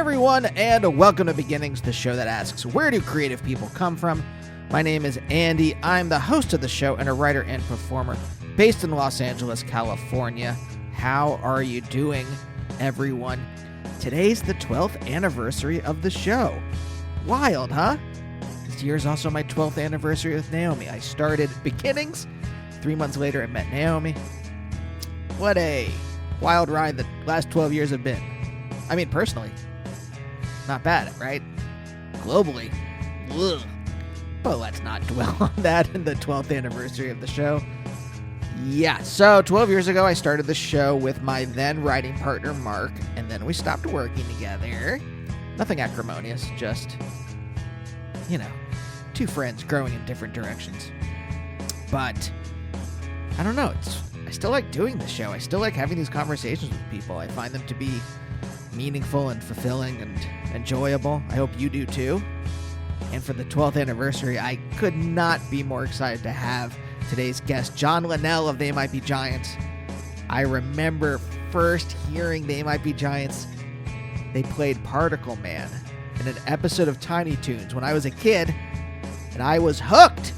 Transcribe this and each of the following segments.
everyone, and welcome to Beginnings, the show that asks, where do creative people come from? My name is Andy. I'm the host of the show and a writer and performer based in Los Angeles, California. How are you doing, everyone? Today's the 12th anniversary of the show. Wild, huh? This year is also my 12th anniversary with Naomi. I started Beginnings. 3 months later, I met Naomi. What a wild ride the last 12 years have been. I mean, personally, not bad, right? Globally, ugh. But let's not dwell on that in the 12th anniversary of the show. Yeah, so 12 years ago, I started the show with my then writing partner, Mark, and then we stopped working together. Nothing acrimonious, just, two friends growing in different directions. But, I don't know, I still like doing the show. I still like having these conversations with people. I find them to be meaningful and fulfilling and enjoyable. I hope you do too. And for the 12th anniversary, I could not be more excited to have today's guest, John Linnell of They Might Be Giants. I remember first hearing They Might Be Giants. They played Particle Man in an episode of Tiny Toons when I was a kid, and I was hooked.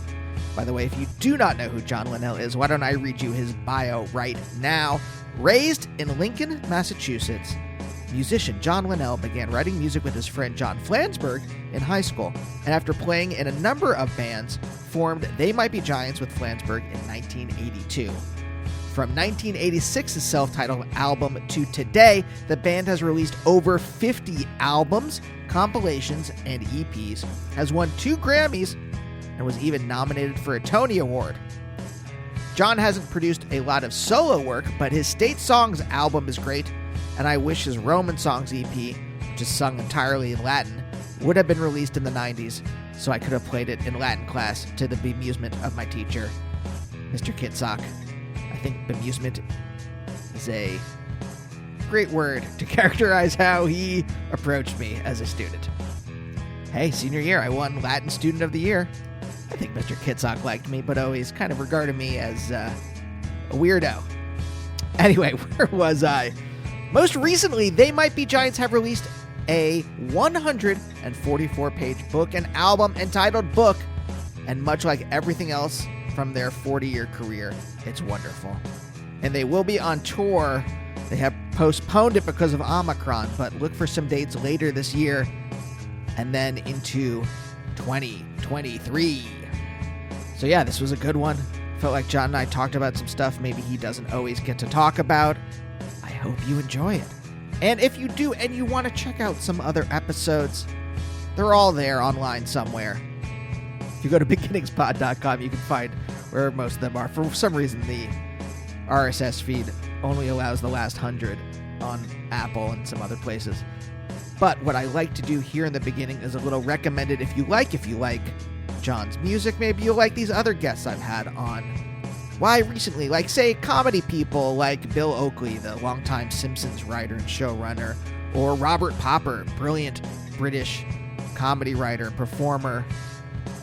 By the way, if you do not know who John Linnell is, why don't I read you his bio right now? Raised in Lincoln, Massachusetts, musician John Linnell began writing music with his friend John Flansburgh in high school, and after playing in a number of bands, formed They Might Be Giants with Flansburgh in 1982. From 1986's self-titled album to today, the band has released over 50 albums, compilations, and EPs, has won 2 Grammys, and was even nominated for a Tony Award. John hasn't produced a lot of solo work, but his State Songs album is great, and I wish his Roman Songs EP, which is sung entirely in Latin, would have been released in the 90s, so I could have played it in Latin class to the bemusement of my teacher, Mr. Kitsock. I think bemusement is a great word to characterize how he approached me as a student. Hey, senior year, I won Latin Student of the Year. I think Mr. Kitsock liked me, but always kind of regarded me as a weirdo. Anyway, where was I? Most recently, They Might Be Giants have released a 144-page book and album entitled Book, and much like everything else from their 40-year career, it's wonderful. And they will be on tour. They have postponed it because of Omicron, but look for some dates later this year and then into 2023. So yeah, this was a good one. Felt like John and I talked about some stuff maybe he doesn't always get to talk about. I hope you enjoy it. And if you do and you want to check out some other episodes, they're all there online somewhere. If you go to beginningspod.com, you can find where most of them are. For some reason, the RSS feed only allows the last 100 on Apple and some other places. But what I like to do here in the beginning is a little recommended if you like John's music. Maybe you'll like these other guests I've had on. Why recently? Like, say, comedy people like Bill Oakley, the longtime Simpsons writer and showrunner, or Robert Popper, brilliant British comedy writer and performer.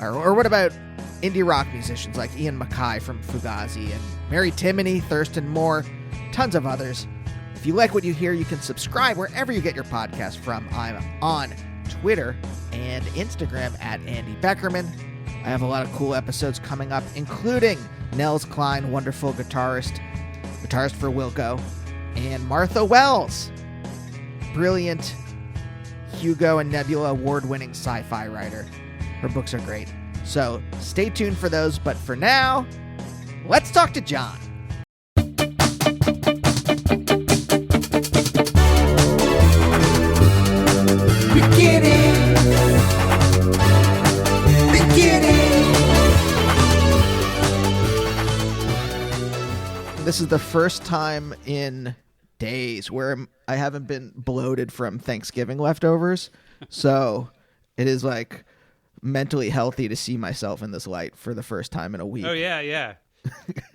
Or what about indie rock musicians like Ian MacKaye from Fugazi and Mary Timony, Thurston Moore, tons of others. If you like what you hear, you can subscribe wherever you get your podcast from. I'm on Twitter and Instagram at Andy Beckerman. I have a lot of cool episodes coming up, including Nels Cline, wonderful guitarist for Wilco, and Martha Wells, brilliant Hugo and Nebula award-winning sci-fi writer. Her books are great. So stay tuned for those, but for now, let's talk to John. This is the first time in days where I haven't been bloated from Thanksgiving leftovers. So it is like mentally healthy to see myself in this light for the first time in a week. Oh, yeah.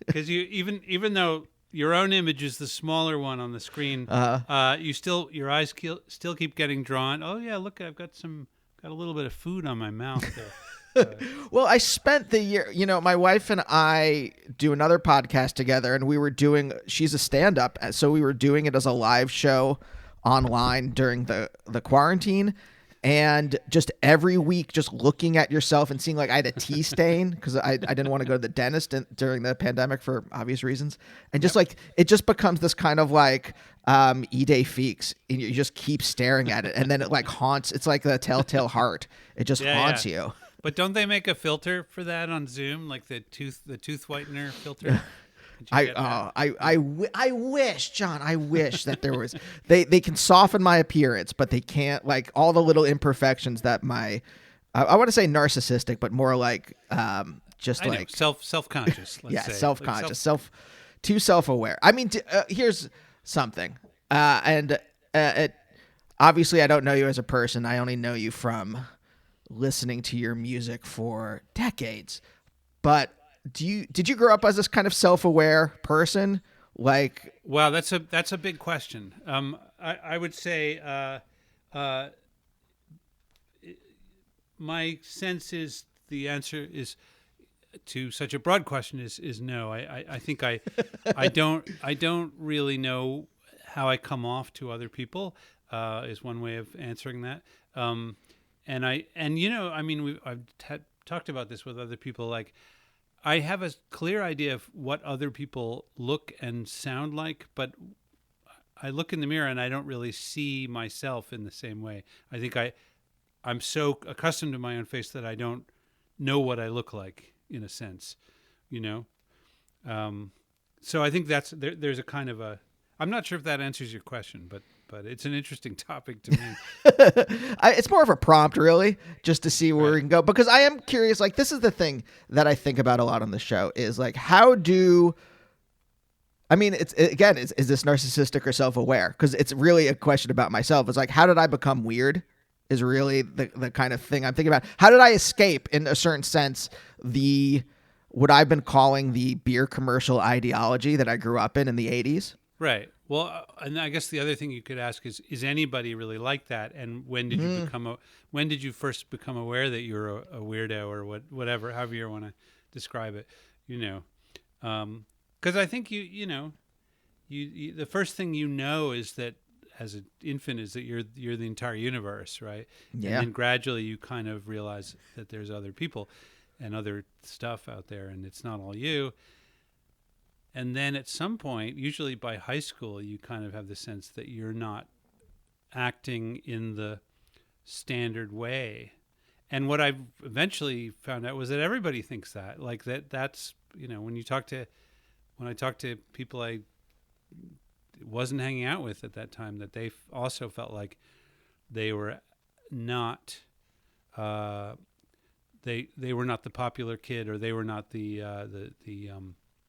Because you even though your own image is the smaller one on the screen, your eyes still keep getting drawn. Oh, yeah, look, I've got a little bit of food on my mouth there. Well, I spent the year, my wife and I do another podcast together, and she's a stand-up, so we were doing it as a live show online during the quarantine. And just every week, just looking at yourself and seeing, like, I had a tea stain because I didn't want to go to the dentist during the pandemic for obvious reasons. And just like, it just becomes this kind of like idée fixe. And you just keep staring at it. And then it like haunts. It's like the telltale heart. It just haunts you. But don't they make a filter for that on Zoom? Like the tooth whitener filter? I wish, John, I wish that there was, they can soften my appearance, but they can't, like, all the little imperfections that I want to say narcissistic, but more like, self-conscious. Let's say. Self-conscious, too self-aware. I mean, here's something. Obviously I don't know you as a person. I only know you from listening to your music for decades, but did you grow up as this kind of self-aware person? Like, wow, that's a big question. I would say my sense is the answer is to such a broad question is no. I think I don't really know how I come off to other people. Is one way of answering that. I've talked about this with other people. Like, I have a clear idea of what other people look and sound like, but I look in the mirror and I don't really see myself in the same way. I think I'm so accustomed to my own face that I don't know what I look like, in a sense, So I think there's a kind of I'm not sure if that answers your question, but it's an interesting topic to me. It's more of a prompt, really, just to see where we can go. Because I am curious, like, this is the thing that I think about a lot on the show is, like, is this narcissistic or self-aware? Because it's really a question about myself. It's like, how did I become weird is really the kind of thing I'm thinking about. How did I escape, in a certain sense, what I've been calling the beer commercial ideology that I grew up in the 80s? Right. Well, and I guess the other thing you could ask is anybody really like that? And when did you when did you first become aware that you're a weirdo or whatever, however you want to describe it, because I think you the first thing is that as an infant is that you're the entire universe, right? Yeah. And then gradually you kind of realize that there's other people and other stuff out there, and it's not all you. And then at some point, usually by high school, you kind of have the sense that you're not acting in the standard way. And what I've eventually found out was that everybody thinks that. Like that's, when I talk to people I wasn't hanging out with at that time, that they also felt like they were not, they were not the popular kid, or they were not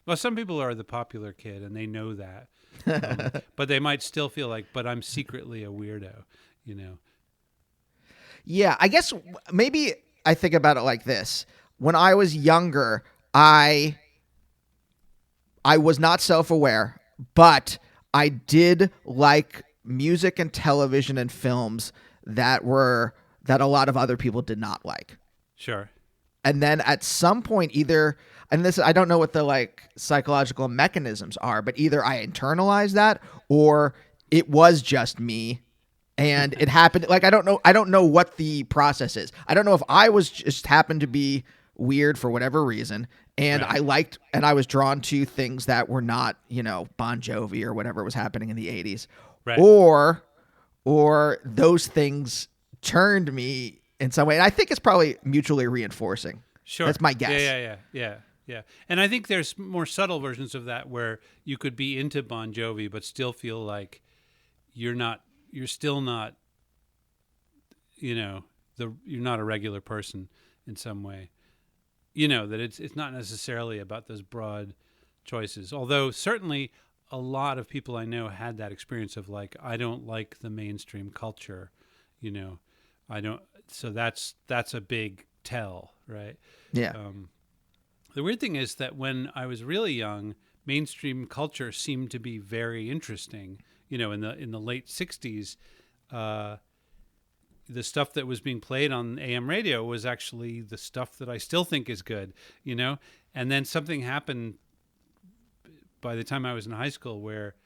well, some people are the popular kid, and they know that, but they might still feel like, but I'm secretly a weirdo, Yeah, I guess maybe I think about it like this. When I was younger, I was not self-aware, but I did like music and television and films that a lot of other people did not like. Sure. And then at some point, I don't know what the like psychological mechanisms are, but either I internalized that or it was just me and it happened. Like, I don't know what the process is. I don't know if I was just happened to be weird for whatever reason. And right. I was drawn to things that were not, Bon Jovi or whatever was happening in the 80s. Right. Or those things turned me in some way. And I think it's probably mutually reinforcing. Sure. That's my guess. Yeah. And I think there's more subtle versions of that where you could be into Bon Jovi but still feel like you're still not, you're not a regular person in some way. That it's not necessarily about those broad choices. Although certainly a lot of people I know had that experience of like, I don't like the mainstream culture, I don't. So that's a big tell, right? Yeah. The weird thing is that when I was really young, mainstream culture seemed to be very interesting. In the late 60s, the stuff that was being played on AM radio was actually the stuff that I still think is good, And then something happened by the time I was in high school where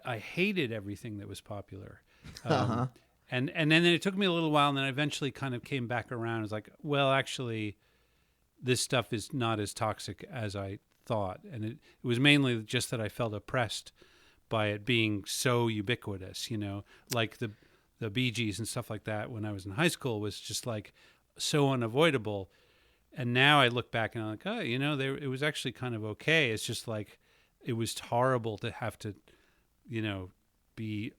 I hated everything that was popular. Uh-huh. And then it took me a little while, and then I eventually kind of came back around. It's like, well, actually, this stuff is not as toxic as I thought. And it was mainly just that I felt oppressed by it being so ubiquitous, like the Bee Gees and stuff like that when I was in high school was just like so unavoidable. And now I look back and I'm like, oh, it was actually kind of okay. It's just like, it was horrible to have to, be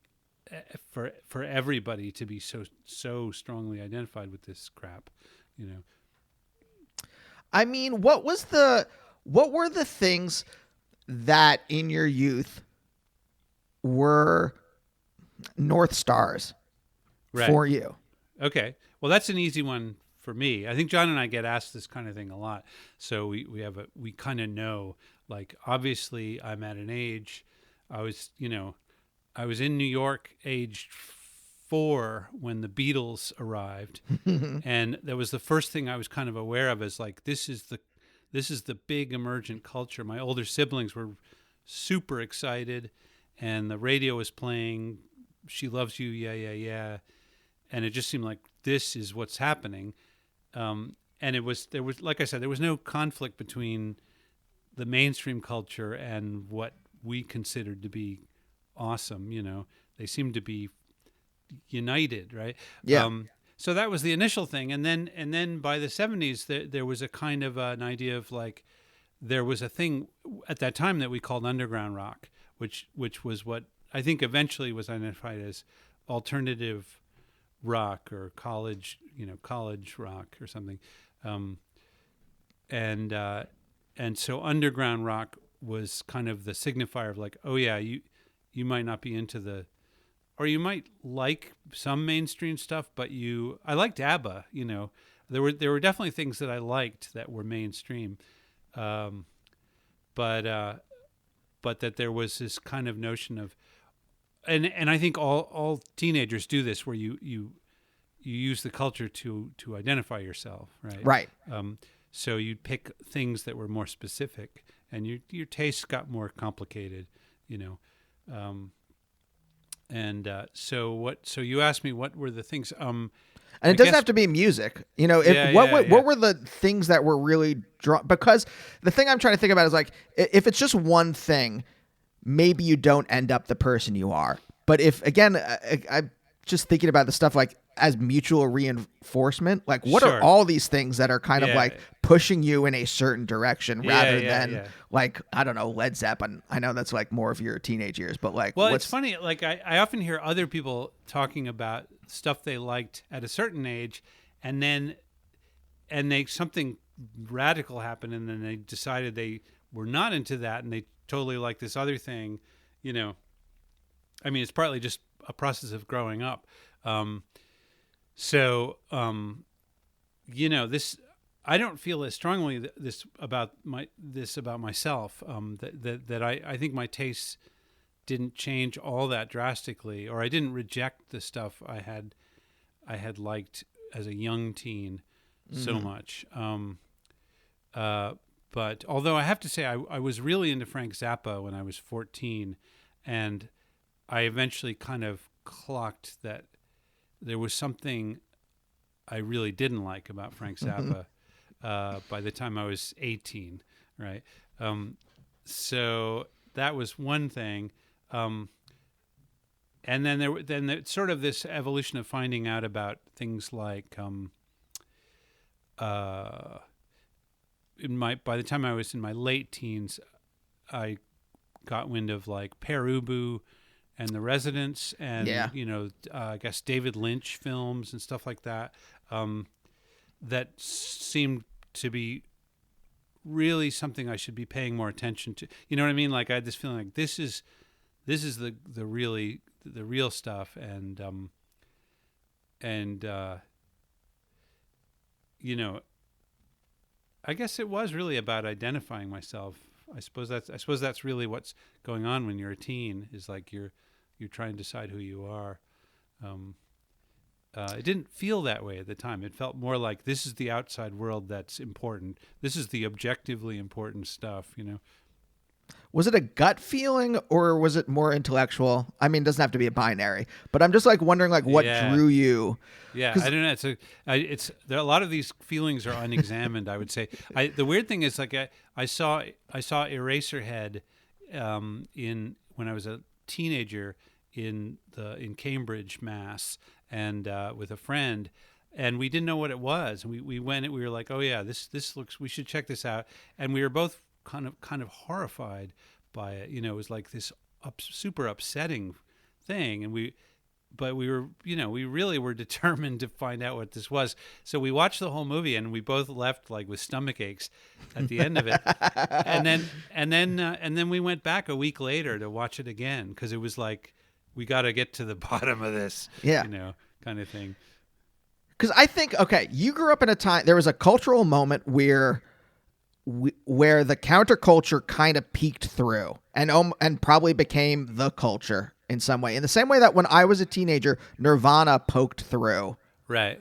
for everybody to be so strongly identified with this crap, I mean, what were the things that in your youth were North Stars for you? Okay. Well, that's an easy one for me. I think John and I get asked this kind of thing a lot. So we kind of know, like, obviously I'm at an age, I was in New York aged 4 when the Beatles arrived. And that was the first thing I was kind of aware of as like, this is the big emergent culture. My older siblings were super excited and the radio was playing She Loves You, Yeah, Yeah, Yeah. And it just seemed like this is what's happening. And there was, like I said, there was no conflict between the mainstream culture and what we considered to be awesome. They seemed to be united, right? Yeah. So that was the initial thing. And then by the 70s, there was a kind of an idea of like, there was a thing at that time that we called underground rock, which was what I think eventually was identified as alternative rock or college rock or something. And so underground rock was kind of the signifier of like, oh yeah, you might not be into or you might like some mainstream stuff, but I liked ABBA, there were definitely things that I liked that were mainstream. But that there was this kind of notion of, and I think all teenagers do this, where you use the culture to identify yourself, right? Right. So you'd pick things that were more specific, and your tastes got more complicated, So you asked me what were the things. And it doesn't have to be music, What were the things that were really because the thing I'm trying to think about is like, if it's just one thing, maybe you don't end up the person you are. But if, again, I'm just thinking about the stuff like as mutual reinforcement, like what are all these things that are kind of like pushing you in a certain direction rather than like, I don't know, Led Zeppelin. I know that's like more of your teenage years, but like, well, it's funny. Like I often hear other people talking about stuff they liked at a certain age, and something radical happened, and then they decided they were not into that, and they totally like this other thing, I mean, it's partly just a process of growing up. This, I don't feel as strongly this about myself, that I think my tastes didn't change all that drastically, or I didn't reject the stuff I had liked as a young teen so much. But although I have to say I was really into Frank Zappa when I was 14, and I eventually kind of clocked that there was something I really didn't like about Frank Zappa by the time I was 18, right? So that was one thing. And then sort of this evolution of finding out about things like by the time I was in my late teens, I got wind of like Pere Ubu and The Residents, and I guess David Lynch films and stuff like that. That seemed to be really something I should be paying more attention to. You know what I mean? Like I had this feeling like this is the real stuff, and I guess it was really about identifying myself. I suppose that's really what's going on when you're a teen, is like you're trying to decide who you are. It didn't feel that way at the time. It felt more like this is the outside world that's important. This is the objectively important stuff, Was it a gut feeling or was it more intellectual? I mean, it doesn't have to be a binary, but I'm just like wondering like what drew you. Yeah, I don't know. There a lot of these feelings are unexamined. I would say. The weird thing is like I saw Eraserhead in when I was a teenager in Cambridge, Mass, and with a friend, and we didn't know what it was. And we went and we were like, oh yeah, this looks. We should check this out. And we were both kind of horrified by it. You know, it was like this super upsetting thing, and but we were, we really were determined to find out what this was. So we watched the whole movie, and we both left like with stomach aches at the end of it. and then we went back a week later to watch it again because it was like we got to get to the bottom of this, kind of thing. Because I think, okay, you grew up in a time there was a cultural moment where the counterculture kind of peeked through and probably became the culture in some way. In the same way that when I was a teenager, Nirvana poked through. Right.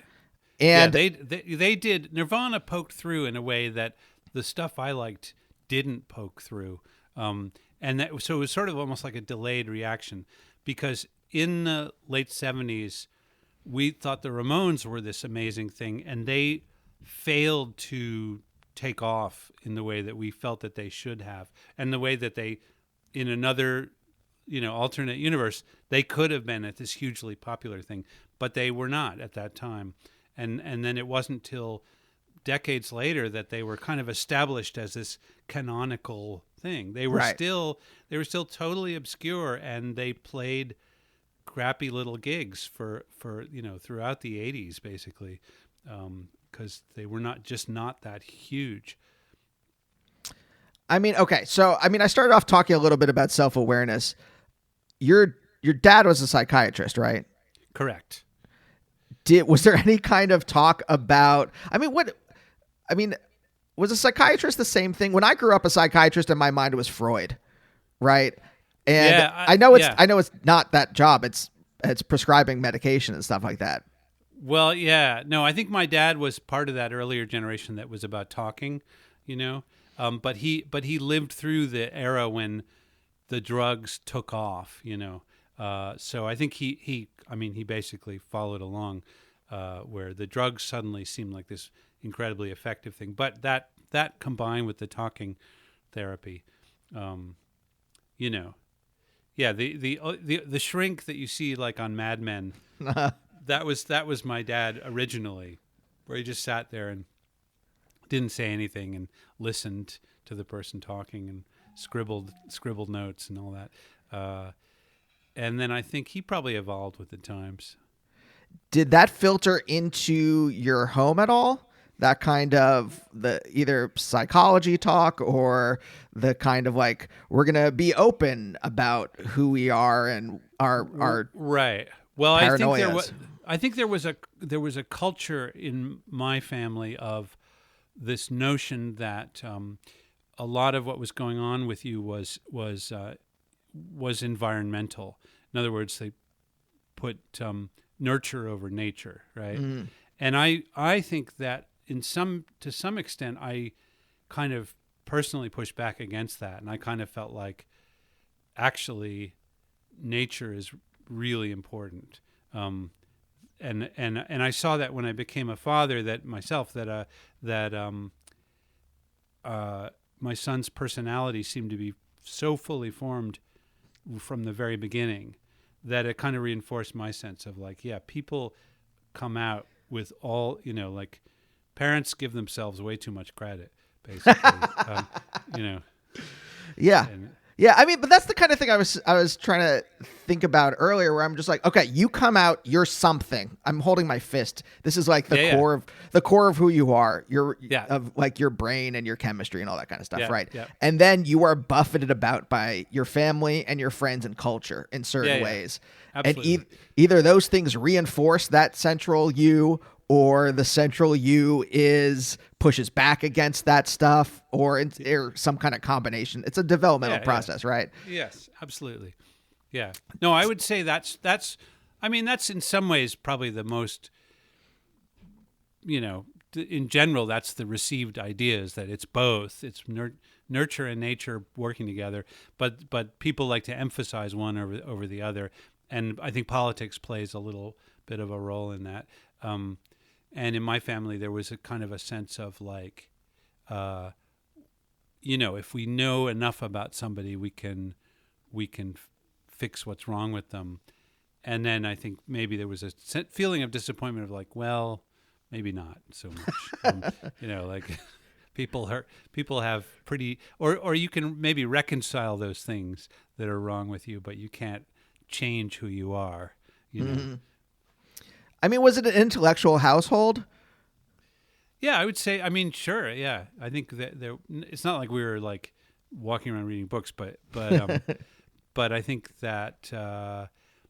And they did. Nirvana poked through in a way that the stuff I liked didn't poke through. So it was sort of almost like a delayed reaction because in the late 70s, we thought the Ramones were this amazing thing and they failed to take off in the way that we felt that they should have, and the way that they, in another, alternate universe, they could have been at this hugely popular thing, but they were not at that time. And then it wasn't till decades later that they were kind of established as this canonical thing. They were still totally obscure, and they played crappy little gigs for throughout the 80s basically. Because they were not that huge. I mean, okay, so I started off talking a little bit about self-awareness. Your dad was a psychiatrist, right? Correct. Was there any kind of talk about? Was a psychiatrist the same thing? When I grew up, a psychiatrist in my mind was Freud, right? And yeah, I know it's not that job. It's prescribing medication and stuff like that. Well, yeah. No, I think my dad was part of that earlier generation that was about talking, but he lived through the era when the drugs took off, So I think he basically followed along where the drugs suddenly seemed like this incredibly effective thing. But that combined with the talking therapy, yeah, the shrink that you see like on Mad Men. That was my dad originally, where he just sat there and didn't say anything and listened to the person talking and scribbled notes and all that. And then I think he probably evolved with the times. Did that filter into your home at all? That kind of the either psychology talk or the kind of like we're gonna be open about who we are and our right. Well, paranoias. I think there was a culture in my family of this notion that a lot of what was going on with you was environmental. In other words, they put nurture over nature, right? Mm. And I think that to some extent I kind of personally pushed back against that, and I kind of felt like actually nature is really important. And I saw that when I became a father that my son's personality seemed to be so fully formed from the very beginning that it kind of reinforced my sense of like, yeah, people come out with all, like parents give themselves way too much credit, basically, Yeah. Yeah, but that's the kind of thing I was trying to think about earlier, where I'm just like, okay, you come out, you're something. I'm holding my fist. This is like the core of who you are. Of like your brain and your chemistry and all that kind of stuff, right? Yeah. And then you are buffeted about by your family and your friends and culture in certain ways. Absolutely. And either those things reinforce that central you, or the central you pushes back against that stuff, or some kind of combination. It's a developmental process, right? Yes, absolutely. Yeah. No, I would say that's in some ways probably the most, in general, that's the received idea, is that it's both. It's nurture and nature working together, but people like to emphasize one over the other, and I think politics plays a little bit of a role in that. And in my family, there was a kind of a sense of like, if we know enough about somebody, we can fix what's wrong with them. And then I think maybe there was a feeling of disappointment of like, well, maybe not so much. Like people have pretty, or you can maybe reconcile those things that are wrong with you, but you can't change who you are. Mm-hmm. I mean, was it an intellectual household? Yeah, I would say. I mean, sure. Yeah, I think that it's not like we were like walking around reading books, but but I think that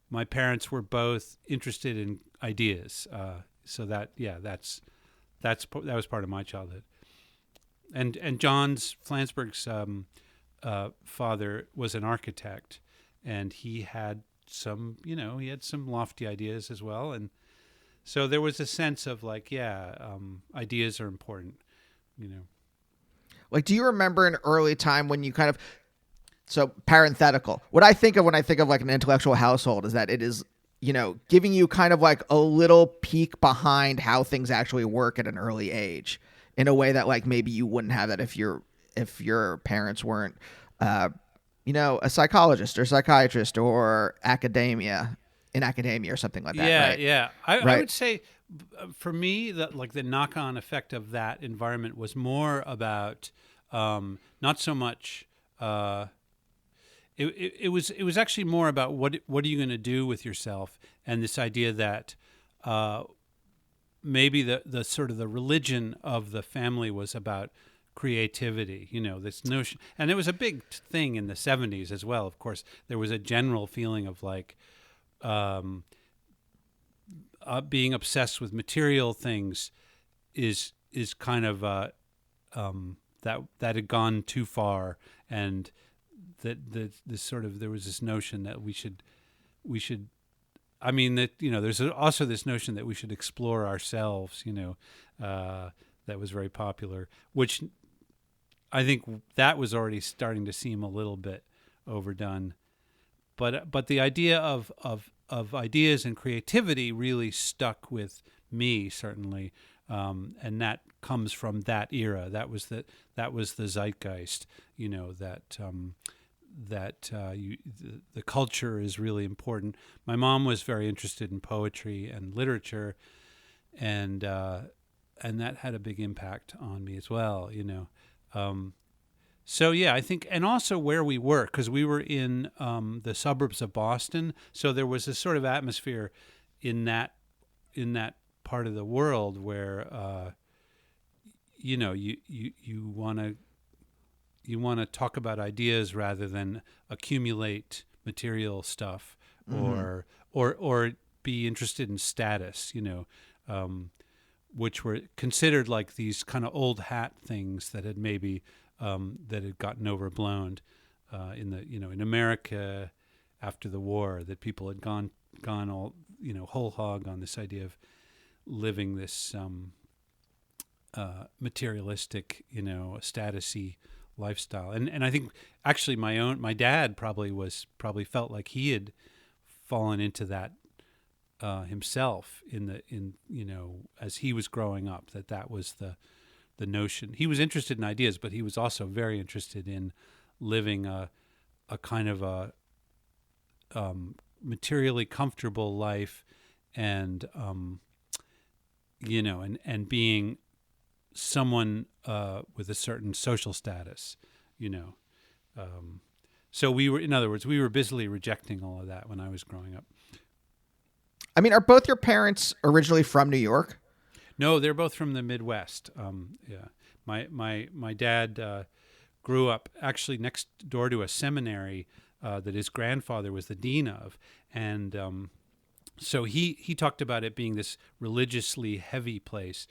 my parents were both interested in ideas. So that that was part of my childhood. And John's Flansburgh's father was an architect, and he had some lofty ideas as well, and so there was a sense of like, ideas are important, Like, do you remember an early time when you kind of, so parenthetical, what I think of when I think of like an intellectual household is that it is, giving you kind of like a little peek behind how things actually work at an early age in a way that like maybe you wouldn't have that if your parents weren't, a psychologist or psychiatrist or in academia or something like that. Yeah, right? yeah. I would say for me that like the knock-on effect of that environment was more about not so much. It was actually more about what are you going to do with yourself, and this idea that maybe the sort of the religion of the family was about creativity, this notion, and it was a big thing in the 70s as well. Of course, there was a general feeling of like being obsessed with material things is kind of that had gone too far, and that this sort of there was this notion that we should I mean that there's also this notion that we should explore ourselves, that was very popular, which I think that was already starting to seem a little bit overdone. But the idea of ideas and creativity really stuck with me, certainly, and that comes from that era. That was the zeitgeist. The culture is really important. My mom was very interested in poetry and literature, and that had a big impact on me as well. So yeah, I think, and also where we were, because we were in the suburbs of Boston, so there was this sort of atmosphere in that part of the world where you want to talk about ideas rather than accumulate material stuff, or be interested in status, which were considered like these kind of old hat things that had maybe that had gotten overblown in America after the war, that people had gone all whole hog on this idea of living this materialistic, statusy lifestyle. And I think actually my dad probably felt like he had fallen into that himself as he was growing up, that was the notion. He was interested in ideas, but he was also very interested in living a kind of a materially comfortable life, and and being someone with a certain social status, So in other words, we were busily rejecting all of that when I was growing up. I mean, are both your parents originally from New York? No, they're both from the Midwest. Yeah, my dad grew up actually next door to a seminary that his grandfather was the dean of, and so he talked about it being this religiously heavy place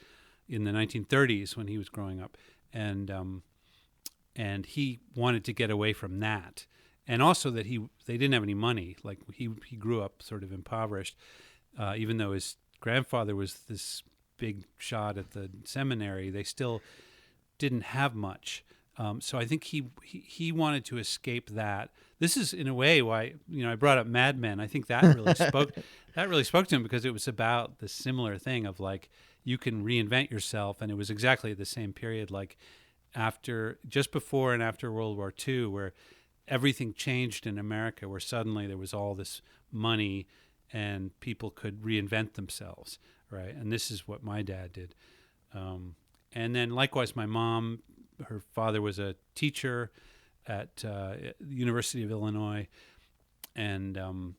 in the 1930s when he was growing up, and he wanted to get away from that, and also that they didn't have any money. Like he grew up sort of impoverished, even though his grandfather was this big shot at the seminary. They still didn't have much, So I think he wanted to escape that. This is in a way why I brought up Mad Men. I think that really spoke to him, because it was about the similar thing of like you can reinvent yourself, and it was exactly the same period, like just before and after World War II, where everything changed in America, where suddenly there was all this money and people could reinvent themselves, right? And this is what my dad did. And then likewise, my mom, her father was a teacher at the University of Illinois, and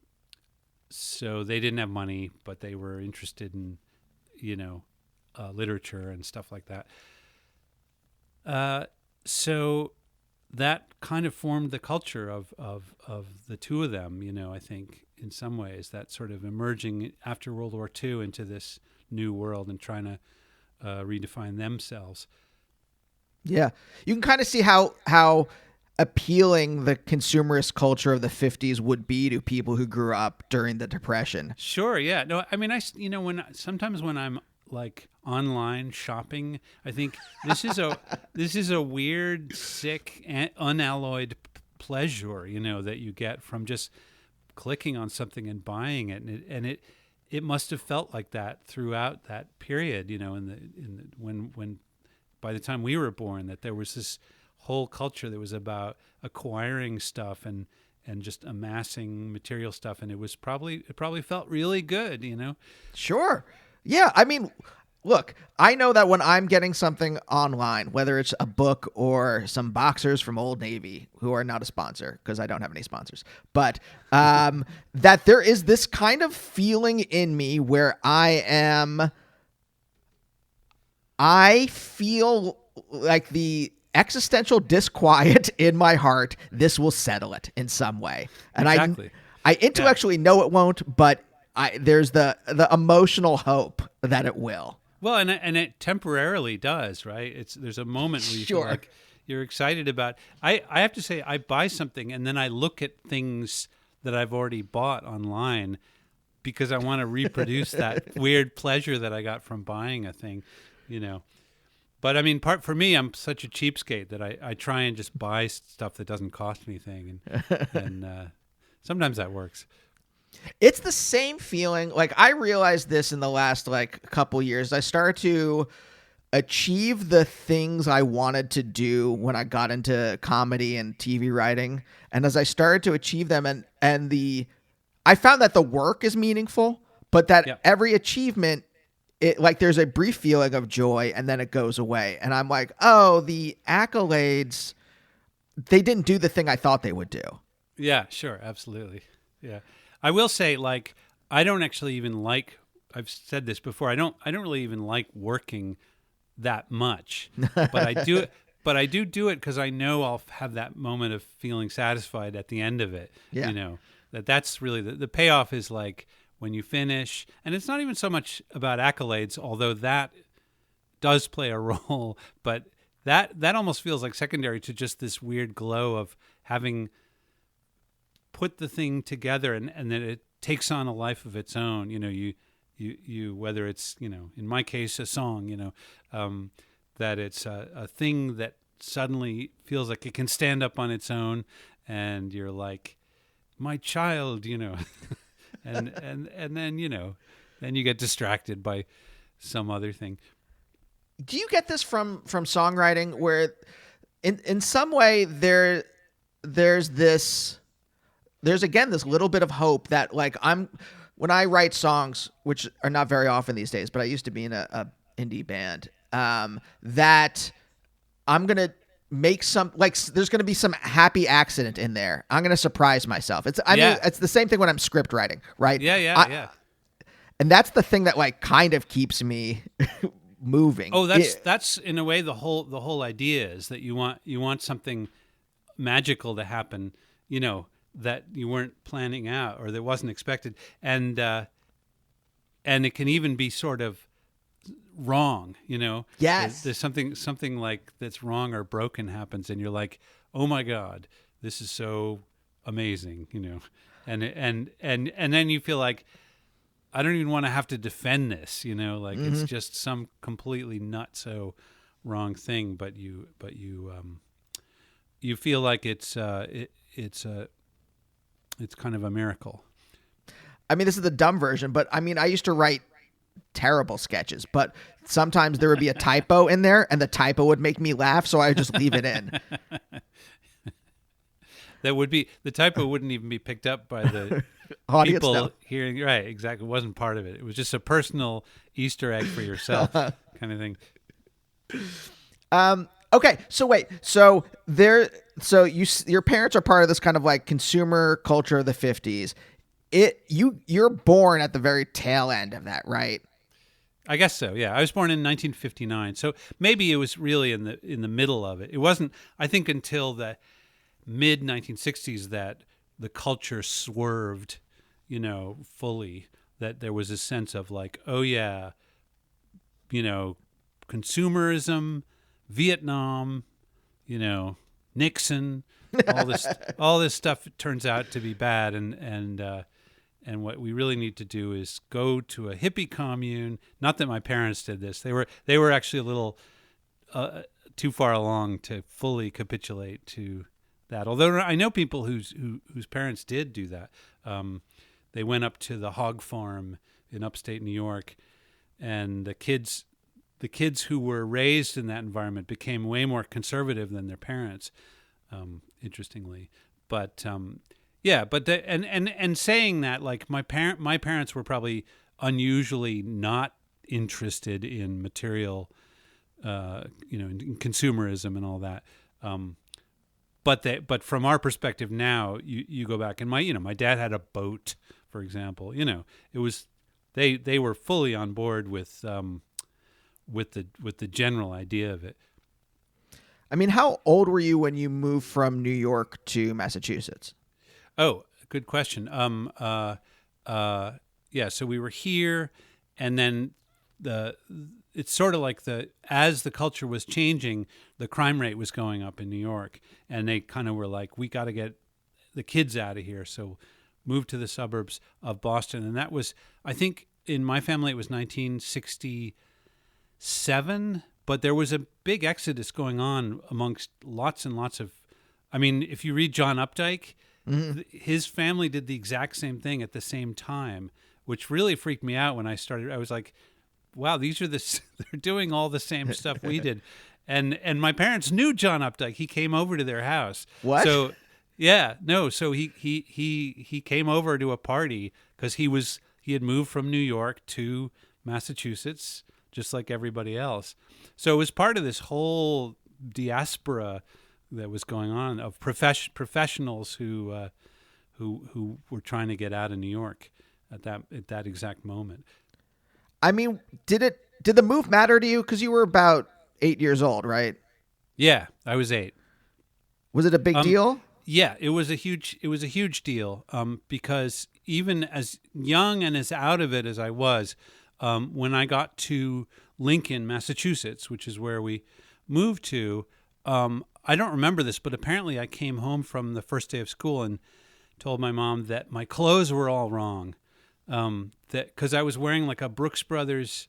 so they didn't have money, but they were interested in, literature and stuff like that. So that kind of formed the culture of the two of them, I think in some ways, that sort of emerging after World War II into this new world and trying to redefine themselves. Yeah. You can kind of see how appealing the consumerist culture of the 50s would be to people who grew up during the Depression. Sure, yeah. No, I mean, sometimes when I'm like online shopping, I think this is a weird, sick, unalloyed pleasure, that you get from just clicking on something and buying it, and it must have felt like that throughout that period, when by the time we were born, that there was this whole culture that was about acquiring stuff and just amassing material stuff, and it probably felt really good, Sure. Yeah, I mean, look, I know that when I'm getting something online, whether it's a book or some boxers from Old Navy, who are not a sponsor because I don't have any sponsors, but that there is this kind of feeling in me where I feel like the existential disquiet in my heart, this will settle it in some way. And exactly. I intellectually know it won't, but there's the emotional hope that it will. Well, and it temporarily does, right? There's a moment where you feel like you're excited about. I have to say, I buy something and then I look at things that I've already bought online because I want to reproduce that weird pleasure that I got from buying a thing, But I mean, for me, I'm such a cheapskate that I try and just buy stuff that doesn't cost anything, and sometimes that works. It's the same feeling. Like, I realized this in the last couple years. I started to achieve the things I wanted to do when I got into comedy and TV writing, and as I started to achieve them, I found that the work is meaningful, but that every achievement, there's a brief feeling of joy and then it goes away. And I'm like, oh, the accolades, they didn't do the thing I thought they would do. Yeah, sure. Absolutely. Yeah. I will say, I don't actually even I've said this before. I don't really even like working that much, but I do it because I know I'll have that moment of feeling satisfied at the end of it. Yeah. That's really the payoff is when you finish, and it's not even so much about accolades, although that does play a role, but that almost feels like secondary to just this weird glow of having put the thing together and then it takes on a life of its own. You whether it's, in my case, a song, that it's a thing that suddenly feels like it can stand up on its own, and you're like, my child, and then then you get distracted by some other thing. Do you get this from songwriting where in some way there's again this little bit of hope that when I write songs, which are not very often these days, but I used to be in a indie band, that I'm going to make there's going to be some happy accident in there. I'm going to surprise myself. It's the same thing when I'm script writing, right? Yeah. And that's the thing that kind of keeps me moving. Oh, that's in a way the whole idea is that you want something magical to happen, that you weren't planning out or that wasn't expected, and it can even be sort of wrong, Yes. There's something like that's wrong or broken happens, and you're like, oh my God, this is so amazing, and then you feel like I don't even want to have to defend this, Mm-hmm. It's just some completely nutso wrong thing, but you you feel like it's kind of a miracle. I mean, this is the dumb version, but I mean, I used to write terrible sketches, but sometimes there would be a typo in there and the typo would make me laugh, so I would just leave it in. The typo wouldn't even be picked up by the audience people hearing. Right, exactly. It wasn't part of it. It was just a personal Easter egg for yourself kind of thing. Okay, so wait, your parents are part of this kind of like consumer culture of the 50s. You're born at the very tail end of that, right? I guess so. Yeah, I was born in 1959, so maybe it was really in the middle of it. It wasn't, I think, until the mid 1960s that the culture swerved, fully. That there was a sense of like, oh yeah, consumerism, Vietnam, Nixon, all this stuff turns out to be bad, and what we really need to do is go to a hippie commune. Not that my parents did this; they were actually a little too far along to fully capitulate to that. Although I know people whose parents did do that. They went up to the hog farm in upstate New York, and the kids who were raised in that environment became way more conservative than their parents, interestingly. But and saying that, like my parents were probably unusually not interested in material, in consumerism and all that. But from our perspective now, you go back and my dad had a boat, for example. It was they were fully on board with the general idea of it. I mean, how old were you when you moved from New York to Massachusetts? Oh, good question. So we were here, and then it's sort of like as the culture was changing, the crime rate was going up in New York, and they kind of were like, we got to get the kids out of here, so moved to the suburbs of Boston, and that was, I think, in my family it was 1967, but there was a big exodus going on amongst lots and lots of, I mean, if you read John Updike, mm-hmm. His family did the exact same thing at the same time, which really freaked me out when I started. I was like, wow, they're doing all the same stuff we did. And my parents knew John Updike. He came over to their house. What? So yeah, no, so he came over to a party because he had moved from New York to Massachusetts just like everybody else. So it was part of this whole diaspora that was going on of professionals who were trying to get out of New York at that exact moment. I mean, did the move matter to you? Because you were about 8 years old, right? Yeah, I was 8. Was it a big deal? Yeah, it was a huge deal. Because even as young and as out of it as I was, when I got to Lincoln, Massachusetts, which is where we moved to, I don't remember this, but apparently I came home from the first day of school and told my mom that my clothes were all wrong. That because I was wearing like a Brooks Brothers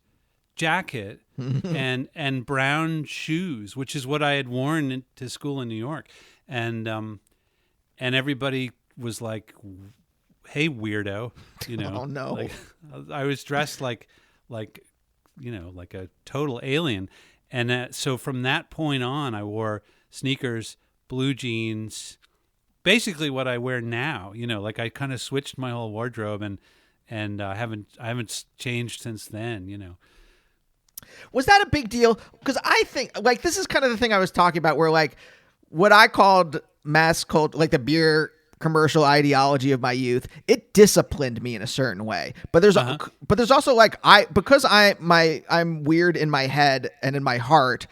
jacket and brown shoes, which is what I had worn to school in New York, and everybody was like, "Hey, weirdo," Oh no! Like, I was dressed like a total alien, and so from that point on, I wore sneakers, blue jeans, basically what I wear now. Like I kind of switched my whole wardrobe and I haven't changed since then. Was that a big deal? Because I think like this is kind of the thing I was talking about, where like what I called mass cult, like the beer commercial ideology of my youth, it disciplined me in a certain way. But there's also like I'm weird in my head and in my heart.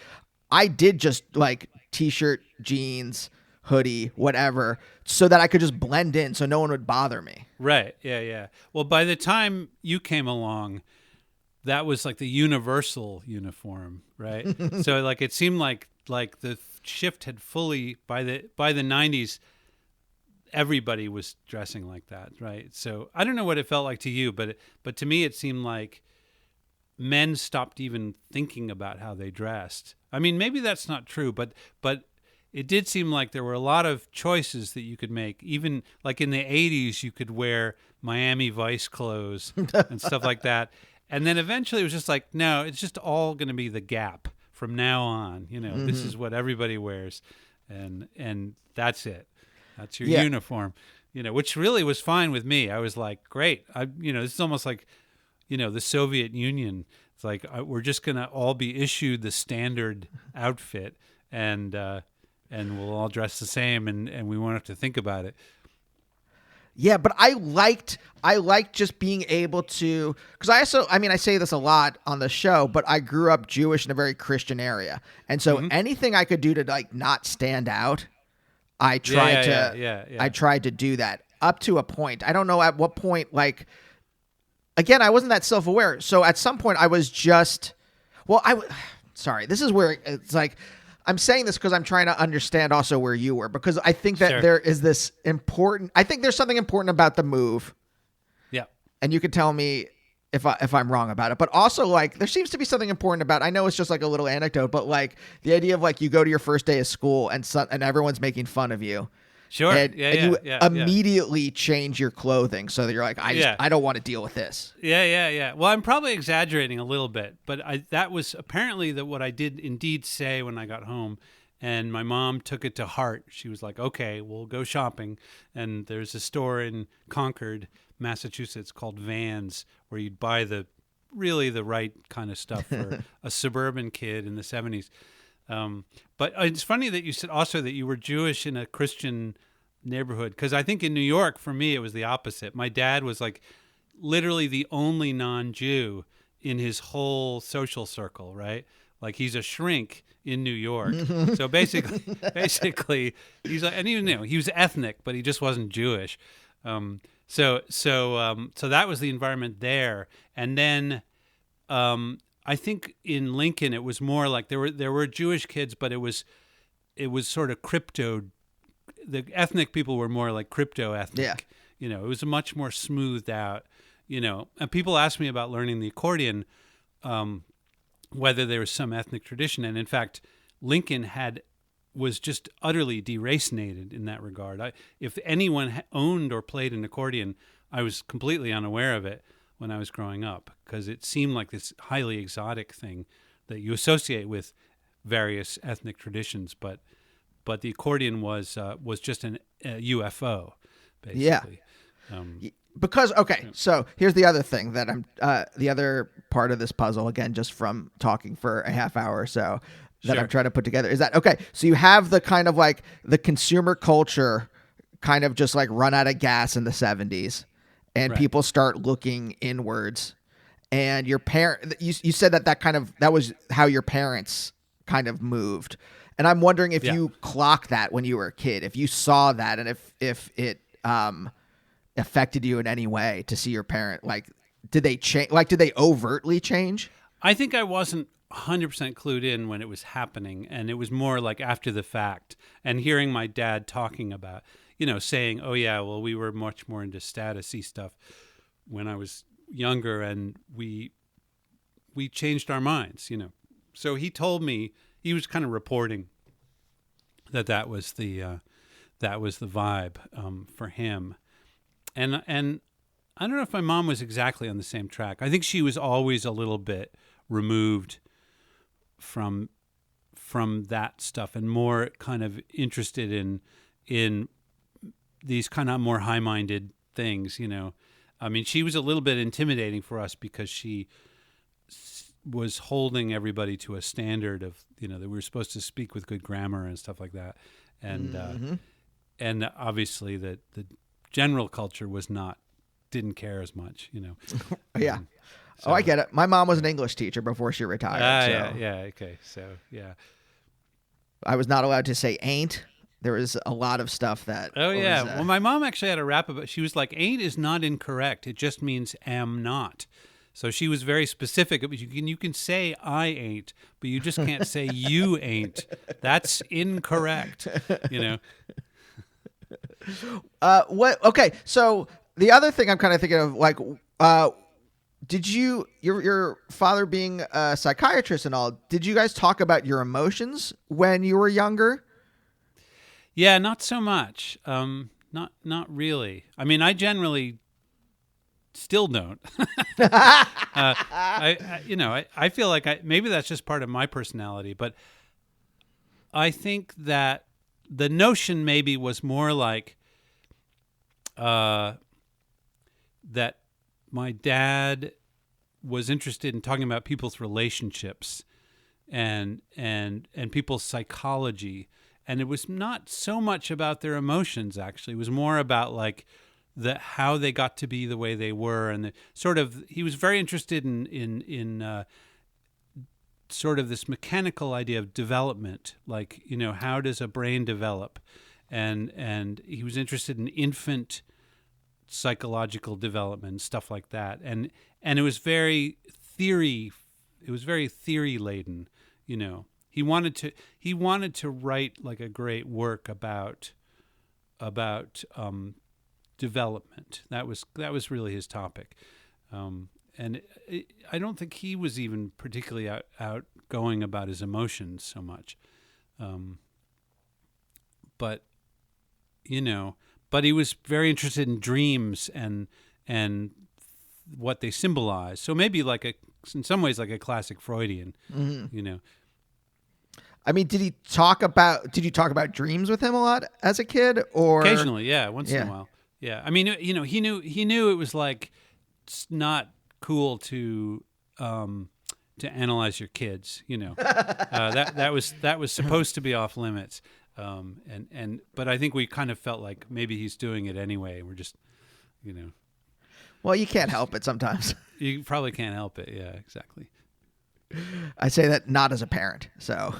I did just like t-shirt, jeans, hoodie, whatever, so that I could just blend in so no one would bother me. Right. Yeah. Well, by the time you came along, that was like the universal uniform, right? So like it seemed like the shift had fully by the 90s, everybody was dressing like that, right? So I don't know what it felt like to you, but to me it seemed like men stopped even thinking about how they dressed. I mean, maybe that's not true, but it did seem like there were a lot of choices that you could make. Even like in the 80s, you could wear Miami Vice clothes and stuff like that. And then eventually it was just like, no, it's just all going to be the Gap from now on. This is what everybody wears. And that's it. That's your uniform, which really was fine with me. I was like, great. This is almost like, the Soviet Union. It's like, we're just going to all be issued the standard outfit and we'll all dress the same and we won't have to think about it. Yeah, but I liked just being able to, because I say this a lot on the show, but I grew up Jewish in a very Christian area. And so anything I could do to like not stand out, I tried I tried to do that up to a point. I don't know at what point, like, again, I wasn't that self-aware. So at some point I was just, sorry, this is where it's like, I'm saying this because I'm trying to understand also where you were, because I think that there is this important, I think there's something important about the move. Yeah. And you can tell me if I'm wrong about it, but also like there seems to be something important about, I know it's just like a little anecdote, but like the idea of like you go to your first day of school and everyone's making fun of you. Sure. And you immediately change your clothing so that you're like, I don't want to deal with this. Yeah. Well, I'm probably exaggerating a little bit, but that was apparently what I did indeed say when I got home, and my mom took it to heart. She was like, okay, we'll go shopping. And there's a store in Concord, Massachusetts called Vans, where you'd buy the right kind of stuff for a suburban kid in the 70s. But it's funny that you said also that you were Jewish in a Christian neighborhood, because I think in New York, for me, it was the opposite. My dad was like literally the only non-Jew in his whole social circle, right? Like he's a shrink in New York. So basically he's like, and he was ethnic, but he just wasn't Jewish. So that was the environment there. And then, I think in Lincoln it was more like there were Jewish kids, but it was sort of crypto. The ethnic people were more like crypto ethnic. Yeah. It was much more smoothed out. And people asked me about learning the accordion, whether there was some ethnic tradition, and in fact, Lincoln was just utterly deracinated in that regard. If anyone owned or played an accordion, I was completely unaware of it when I was growing up, because it seemed like this highly exotic thing that you associate with various ethnic traditions, but the accordion was just a UFO, basically. Yeah. Because so here's the other thing that the other part of this puzzle, again, just from talking for a half hour or so, that I'm trying to put together, is that so you have the kind of like the consumer culture kind of just like run out of gas in the 70s. And people start looking inwards, and your you said that was how your parents kind of moved. And I'm wondering if you clocked that when you were a kid, if you saw that, and if it affected you in any way to see your parent, like, did they change? Like, did they overtly change? I think I wasn't 100% clued in when it was happening, and it was more like after the fact, and hearing my dad talking about, saying, oh yeah, well, we were much more into status-y stuff when I was younger, and we changed our minds, So he told me, he was kind of reporting that was the vibe for him. And I don't know if my mom was exactly on the same track. I think she was always a little bit removed from that stuff and more kind of interested in these kind of more high-minded things, I mean, she was a little bit intimidating for us because she was holding everybody to a standard of, that we were supposed to speak with good grammar and stuff like that. And and obviously the general culture didn't care as much, Yeah. So, I get it. My mom was an English teacher before she retired. Yeah. Okay. So, yeah. I was not allowed to say ain't. There was a lot of stuff that. Oh, yeah. Well, my mom actually had a rap about, she was like, ain't is not incorrect. It just means am not. So she was very specific. You can say I ain't, but you just can't say you ain't. That's incorrect, What? Okay. So the other thing I'm kind of thinking of, like, did your father being a psychiatrist and all, did you guys talk about your emotions when you were younger? Yeah, not so much. Not really. I mean, I generally still don't. I feel like maybe that's just part of my personality, but I think that the notion maybe was more like that my dad was interested in talking about people's relationships and people's psychology, and it was not so much about their emotions. Actually, it was more about like how they got to be the way they were, and he was very interested in sort of this mechanical idea of development, like, how does a brain develop, and he was interested in infant psychological development, stuff like that, and it was very theory laden. He wanted to write like a great work about development. That was really his topic, and I don't think he was even particularly outgoing about his emotions so much, but he was very interested in dreams and what they symbolize. So maybe in some ways like a classic Freudian. Mm-hmm. I mean, did you talk about dreams with him a lot as a kid, or occasionally? Yeah, once in a while. Yeah, I mean, he knew it was like it's not cool to analyze your kids. That was supposed to be off limits. But I think we kind of felt like maybe he's doing it anyway. We're just, Well, you can't help it sometimes. You probably can't help it. Yeah, exactly. I say that not as a parent, so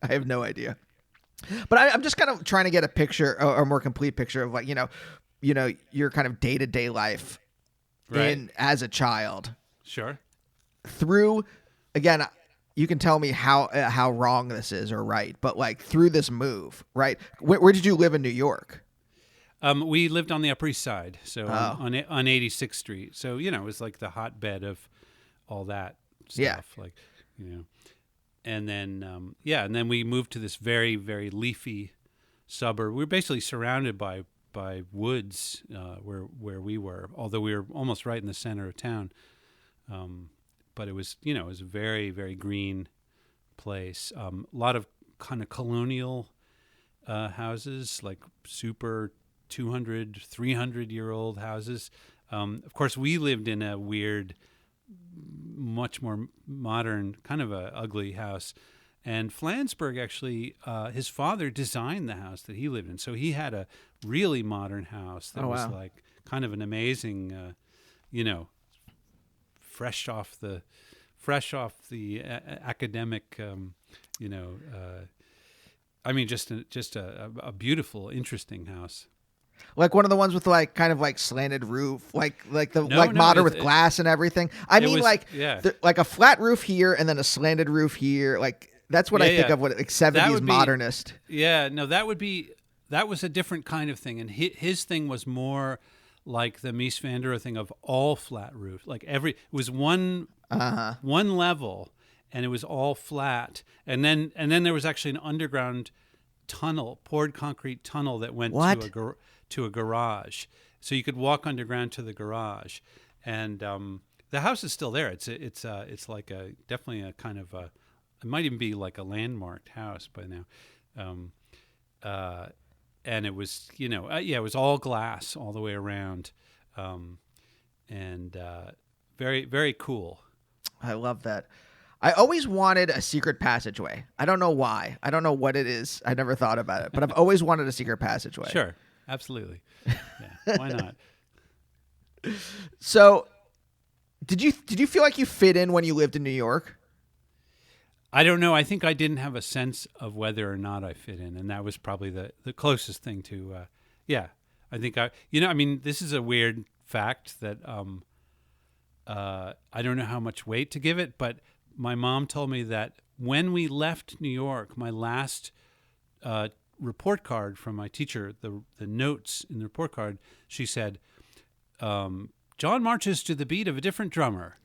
I have no idea. But I'm just kind of trying to get a picture, or a more complete picture of like, your kind of day-to-day life as a child. Sure. Through, again, you can tell me how wrong this is or right, but like through this move, right? Where did you live in New York? We lived on the Upper East Side, so on 86th Street. So, it was like the hotbed of all that stuff. Yeah. Like, and then, and then we moved to this very, very leafy suburb. We were basically surrounded by woods where we were, although we were almost right in the center of town. But it was, it was a very, very green place. A lot of kind of colonial houses, like super 200, 300-year-old houses. Of course, we lived in a weird, much more modern, kind of a ugly house. And Flansburgh, actually, his father designed the house that he lived in. So he had a really modern house that was like kind of an amazing, fresh off the academic, I mean, just a beautiful, interesting house. Like one of the ones with like kind of like slanted roof, modern with glass and everything. I mean, like a flat roof here and then a slanted roof here. Like that's what I think of, what like 70s modernist. Yeah, no, that was a different kind of thing, and his thing was more like the Mies van der Rohe thing of all flat roof. Like it was one level, and it was all flat, and then there was actually an underground tunnel, poured concrete tunnel that went to a garage, so you could walk underground to the garage, and the house is still there. It's like definitely a kind of it might even be like a landmarked house by now, and it was it was all glass all the way around, and very, very cool. I love that. I always wanted a secret passageway. I don't know why. I don't know what it is. I never thought about it, but I've always wanted a secret passageway. Sure. Absolutely. Yeah. Why not? So, did you feel like you fit in when you lived in New York? I don't know. I think I didn't have a sense of whether or not I fit in, and that was probably the closest thing to. I think I mean, this is a weird fact that I don't know how much weight to give it, but my mom told me that when we left New York, my last report card from my teacher, the notes in the report card, she said, John marches to the beat of a different drummer.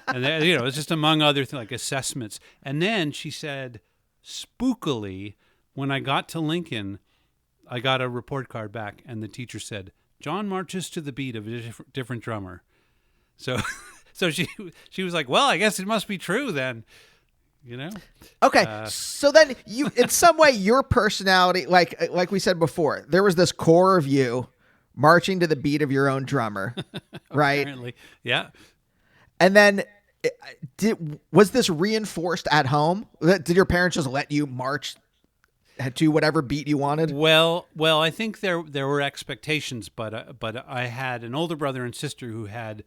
And it's just among other things, like assessments. And then she said, spookily, when I got to Lincoln, I got a report card back, and the teacher said, "John marches to the beat of a different drummer." So, so she was like, "Well, I guess it must be true then." Okay, so then you, in some way, your personality, like we said before, there was this core of you marching to the beat of your own drummer, right? Apparently, yeah. And then, was this reinforced at home? Did your parents just let you march to whatever beat you wanted? Well, I think there were expectations, but I had an older brother and sister who had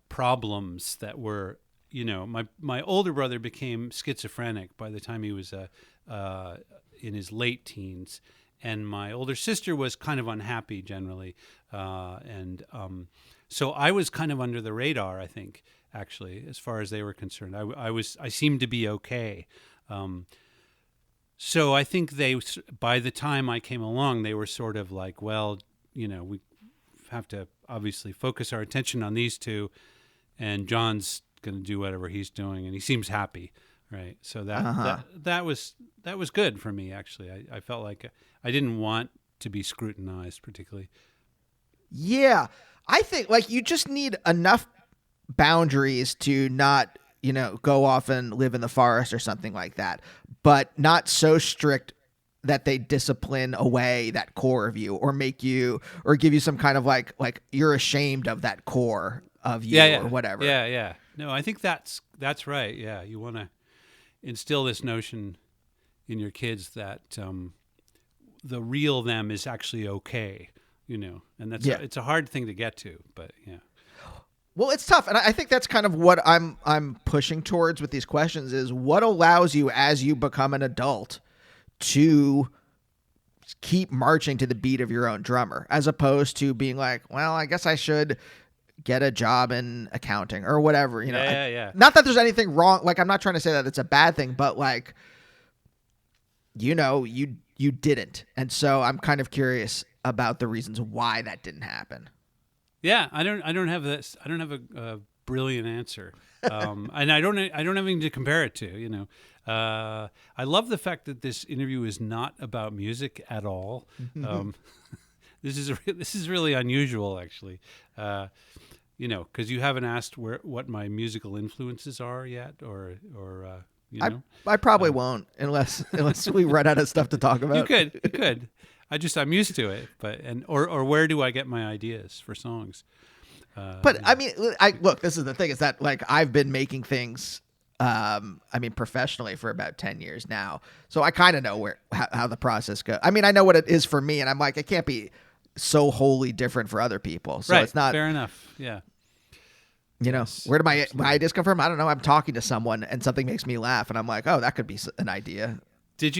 problems that were. My older brother became schizophrenic by the time he was in his late teens, and my older sister was kind of unhappy generally, so I was kind of under the radar, I think, actually, as far as they were concerned. I seemed to be okay. So I think by the time I came along, they were sort of like, well, we have to obviously focus our attention on these two, and John's going to do whatever he's doing, and he seems happy, right? So that was good for me, actually. I felt like I didn't want to be scrutinized particularly. Yeah, I think you just need enough boundaries to not go off and live in the forest or something like that, but not so strict that they discipline away that core of you or make you or give you some kind of like you're ashamed of that core of you or whatever. Yeah. No, I think that's right. Yeah, you want to instill this notion in your kids that the real them is actually okay, and that's it's a hard thing to get to, but yeah. Well, it's tough, and I think that's kind of what I'm pushing towards with these questions is what allows you as you become an adult to keep marching to the beat of your own drummer, as opposed to being like, well, I guess I should get a job in accounting or whatever, Yeah. Not that there's anything wrong. I'm not trying to say that it's a bad thing, but you didn't. And so I'm kind of curious about the reasons why that didn't happen. Yeah. I don't have this. I don't have a brilliant answer. And I don't have anything to compare it to, I love the fact that this interview is not about music at all. This is really unusual, actually. Because you haven't asked what my musical influences are yet, or I probably won't unless we run out of stuff to talk about. You could. I'm used to it, or where do I get my ideas for songs? But I mean, look. This is the thing: is that I've been making things. Professionally for about 10 years now, so I kind of know how the process goes. I mean, I know what it is for me, and I'm like, it can't be so wholly different for other people. So right. It's not fair enough. Yeah. Where do my ideas come from? I don't know. I'm talking to someone and something makes me laugh, and I'm like, oh, that could be an idea.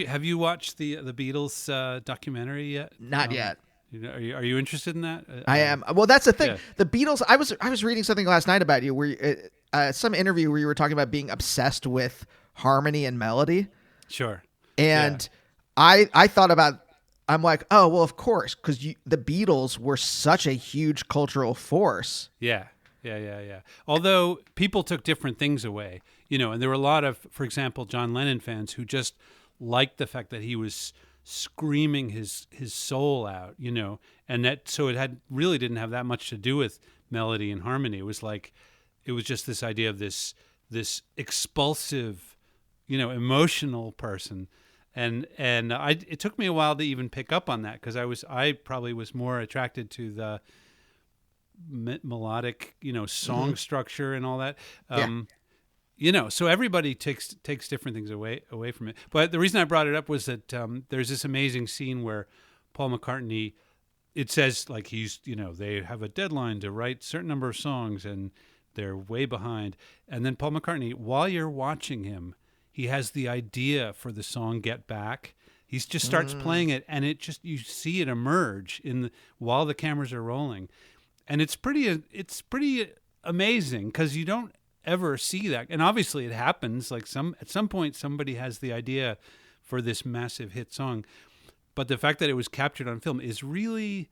Have you watched the Beatles documentary yet? Not yet. Are you interested in that? I am. Well, that's the thing. Yeah. The Beatles. I was reading something last night about you, where some interview where you were talking about being obsessed with harmony and melody. Sure. And I thought about. I'm like, oh well, of course, because the Beatles were such a huge cultural force. Yeah. Although people took different things away, and there were a lot of, for example, John Lennon fans who just liked the fact that he was screaming his soul out, and that so it really didn't have that much to do with melody and harmony. It was just this idea of this expulsive, emotional person. And it took me a while to even pick up on that because I probably was more attracted to the melodic, song structure and all that. So everybody takes different things away from it. But the reason I brought it up was that there's this amazing scene where Paul McCartney, it says they have a deadline to write a certain number of songs and they're way behind. And then Paul McCartney, while you're watching him, he has the idea for the song "Get Back." He just starts playing it, and you see it emerge while the cameras are rolling, and it's pretty amazing because you don't ever see that. And obviously, it happens. At some point, somebody has the idea for this massive hit song, but the fact that it was captured on film is really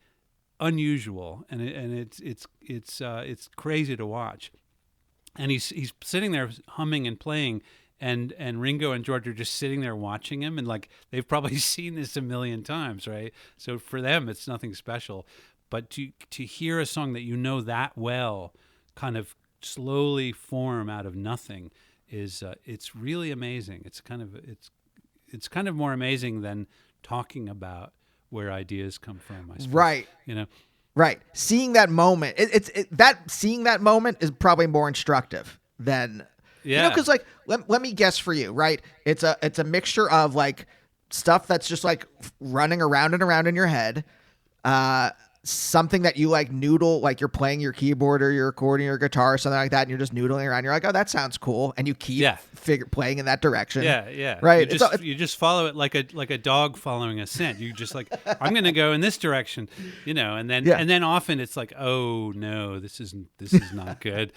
unusual, and it's crazy to watch. And he's sitting there humming and playing, and Ringo and George are just sitting there watching him, and like they've probably seen this a million times, right? So for them, it's nothing special. But to hear a song that you know that well, kind of slowly form out of nothing, is it's really amazing. It's kind of more amazing than talking about where ideas come from, I suppose. Right. Right. Seeing that moment, seeing that moment is probably more instructive than, because like, let me guess for you, right? It's a mixture of like stuff that's just like running around and around in your head, something that you like noodle, like you're playing your keyboard or your accordion or guitar or something like that, and you're just noodling around. You're like, oh, that sounds cool, and you keep playing in that direction. Yeah. Right. You just follow it like a dog following a scent. You just like, I'm going to go in this direction, and then often it's like, oh no, this is not good,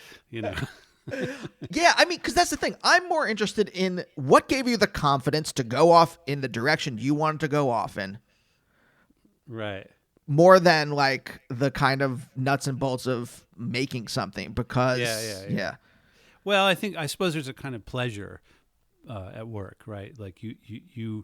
Yeah, I mean, because that's the thing. I'm more interested in what gave you the confidence to go off in the direction you wanted to go off in. Right. More than like the kind of nuts and bolts of making something, because yeah. Well, I suppose there's a kind of pleasure at work, right? Like you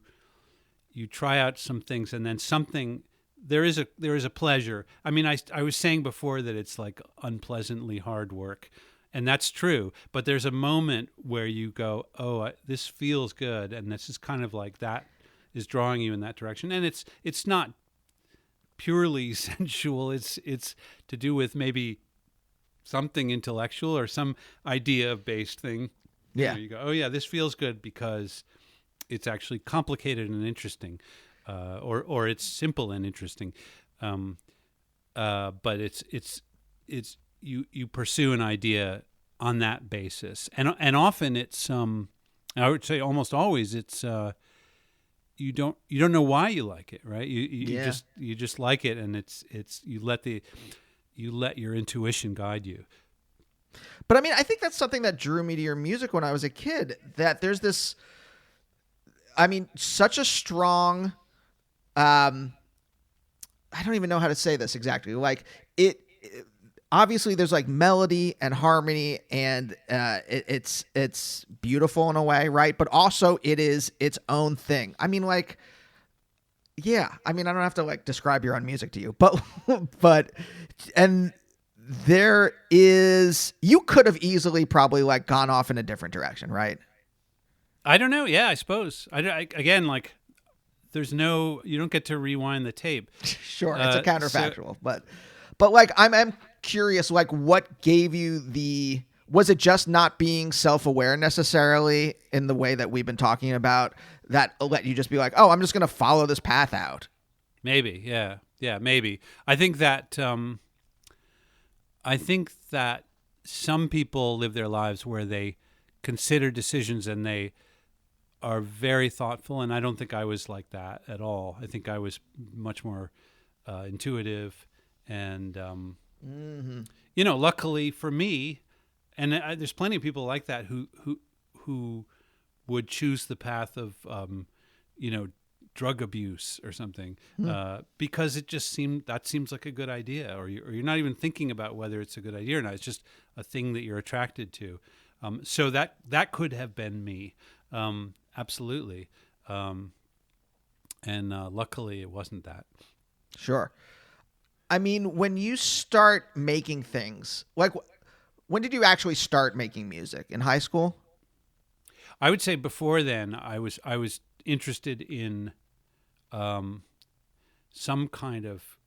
try out some things, and then something there is a pleasure. I mean, I was saying before that it's like unpleasantly hard work, and that's true. But there's a moment where you go, oh, this feels good, and this is kind of like that is drawing you in that direction, and it's not purely sensual. It's to do with maybe something intellectual or some idea based thing. Yeah. You go, oh yeah, this feels good because it's actually complicated and interesting, or it's simple and interesting. But it's you pursue an idea on that basis, and often it's I would say almost always it's. You don't know why you like it, right? You just like it, and it's you let your intuition guide you. But I mean, I think that's something that drew me to your music when I was a kid, that there's this, I mean, such a strong, I don't even know how to say this exactly. Like obviously there's like melody and harmony, and it's beautiful in a way, right? But also it is its own thing. I mean, like, yeah, I mean, I don't have to like describe your own music to you, but and there is, you could have easily probably like gone off in a different direction, right? I don't know. Yeah, I suppose. Again, like, you don't get to rewind the tape. Sure, it's a counterfactual, but like I'm curious, like, what gave you was it just not being self-aware necessarily in the way that we've been talking about that let you just be like, oh, I'm just going to follow this path out? Maybe. Yeah. Yeah, maybe. I think that some people live their lives where they consider decisions and they are very thoughtful. And I don't think I was like that at all. I think I was much more intuitive. And, luckily for me, and there's plenty of people like that who would choose the path of, drug abuse or something, because it just seems like a good idea, or you're not even thinking about whether it's a good idea or not. It's just a thing that you're attracted to. So that could have been me, absolutely. And luckily it wasn't that. Sure. I mean, when you start making things, like, when did you actually start making music? In high school? I would say before then, I was interested in some kind of.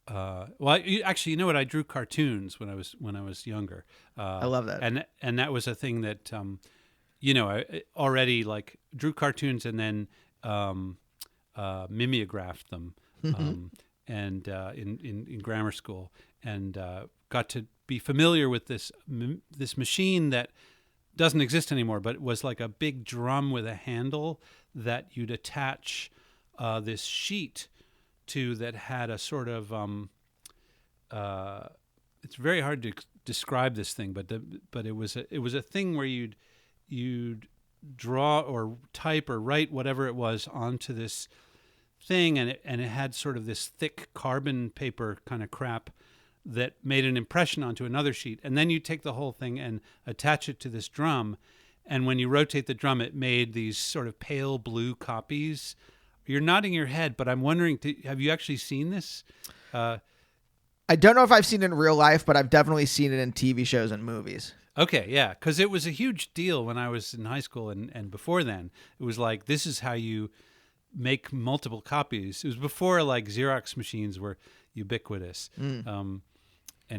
Actually, you know what? I drew cartoons when I was younger. I love that, and that was a thing that I already like drew cartoons and then mimeographed them. And in grammar school, and got to be familiar with this machine that doesn't exist anymore, but it was like a big drum with a handle that you'd attach this sheet to that had a sort of it's very hard to describe this thing, but it was a thing where you'd draw or type or write whatever it was onto this thing, and it had sort of this thick carbon paper kind of crap that made an impression onto another sheet, and then you take the whole thing and attach it to this drum, and when you rotate the drum, it made these sort of pale blue copies. You're nodding your head, but I'm wondering, have you actually seen this? I don't know if I've seen it in real life, but I've definitely seen it in TV shows and movies. Okay, yeah, because it was a huge deal when I was in high school and before then. It was like, this is how you make multiple copies. It was before like Xerox machines were ubiquitous, and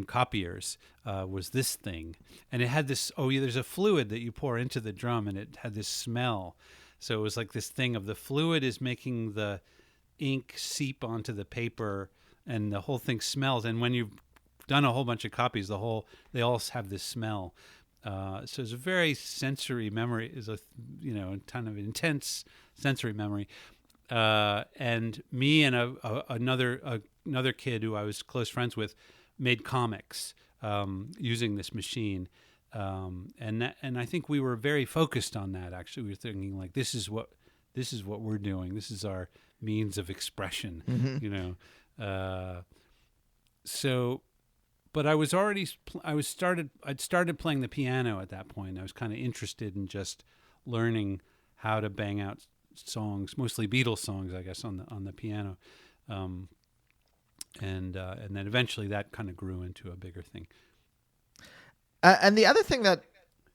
copiers was this thing. And it had this, there's a fluid that you pour into the drum, and it had this smell. So it was like this thing of the fluid is making the ink seep onto the paper, and the whole thing smells. And when you've done a whole bunch of copies, they all have this smell. So it's a very sensory memory. Is a kind of intense sensory memory. And me and another kid who I was close friends with made comics using this machine. And I think we were very focused on that. Actually, we were thinking like, this is what we're doing. This is our means of expression. Mm-hmm. But I'd started playing the piano at that point. I was kind of interested in just learning how to bang out songs, mostly Beatles songs, I guess, on the piano. And then eventually that kind of grew into a bigger thing. And the other thing that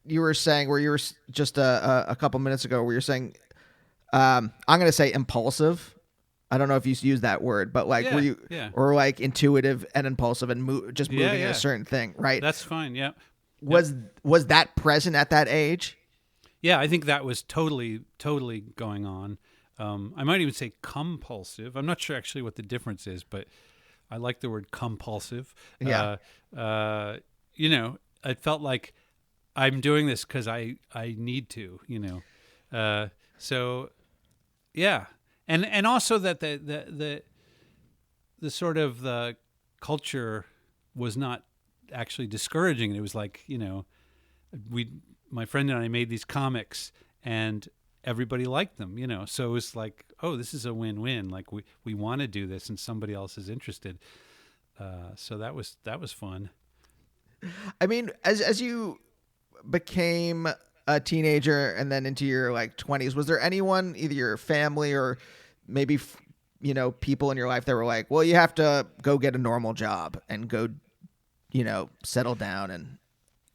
you were saying, where you were just a couple minutes ago, where you're saying, I'm going to say impulsive. I don't know if you use that word, but like, were you, or like intuitive and impulsive and just moving in a certain thing, right? That's fine. Yeah. Was that present at that age? Yeah, I think that was totally going on. I might even say compulsive. I'm not sure actually what the difference is, but I like the word compulsive. Yeah. It felt like I'm doing this because I need to, so yeah. And also that the sort of the culture was not actually discouraging. It was like, my friend and I made these comics and everybody liked them, so it was like, oh, this is a win-win. Like we want to do this and somebody else is interested. So that was fun. I mean, as you became a teenager and then into your like 20s, was there anyone, either your family or maybe, people in your life that were like, well, you have to go get a normal job and go, settle down? And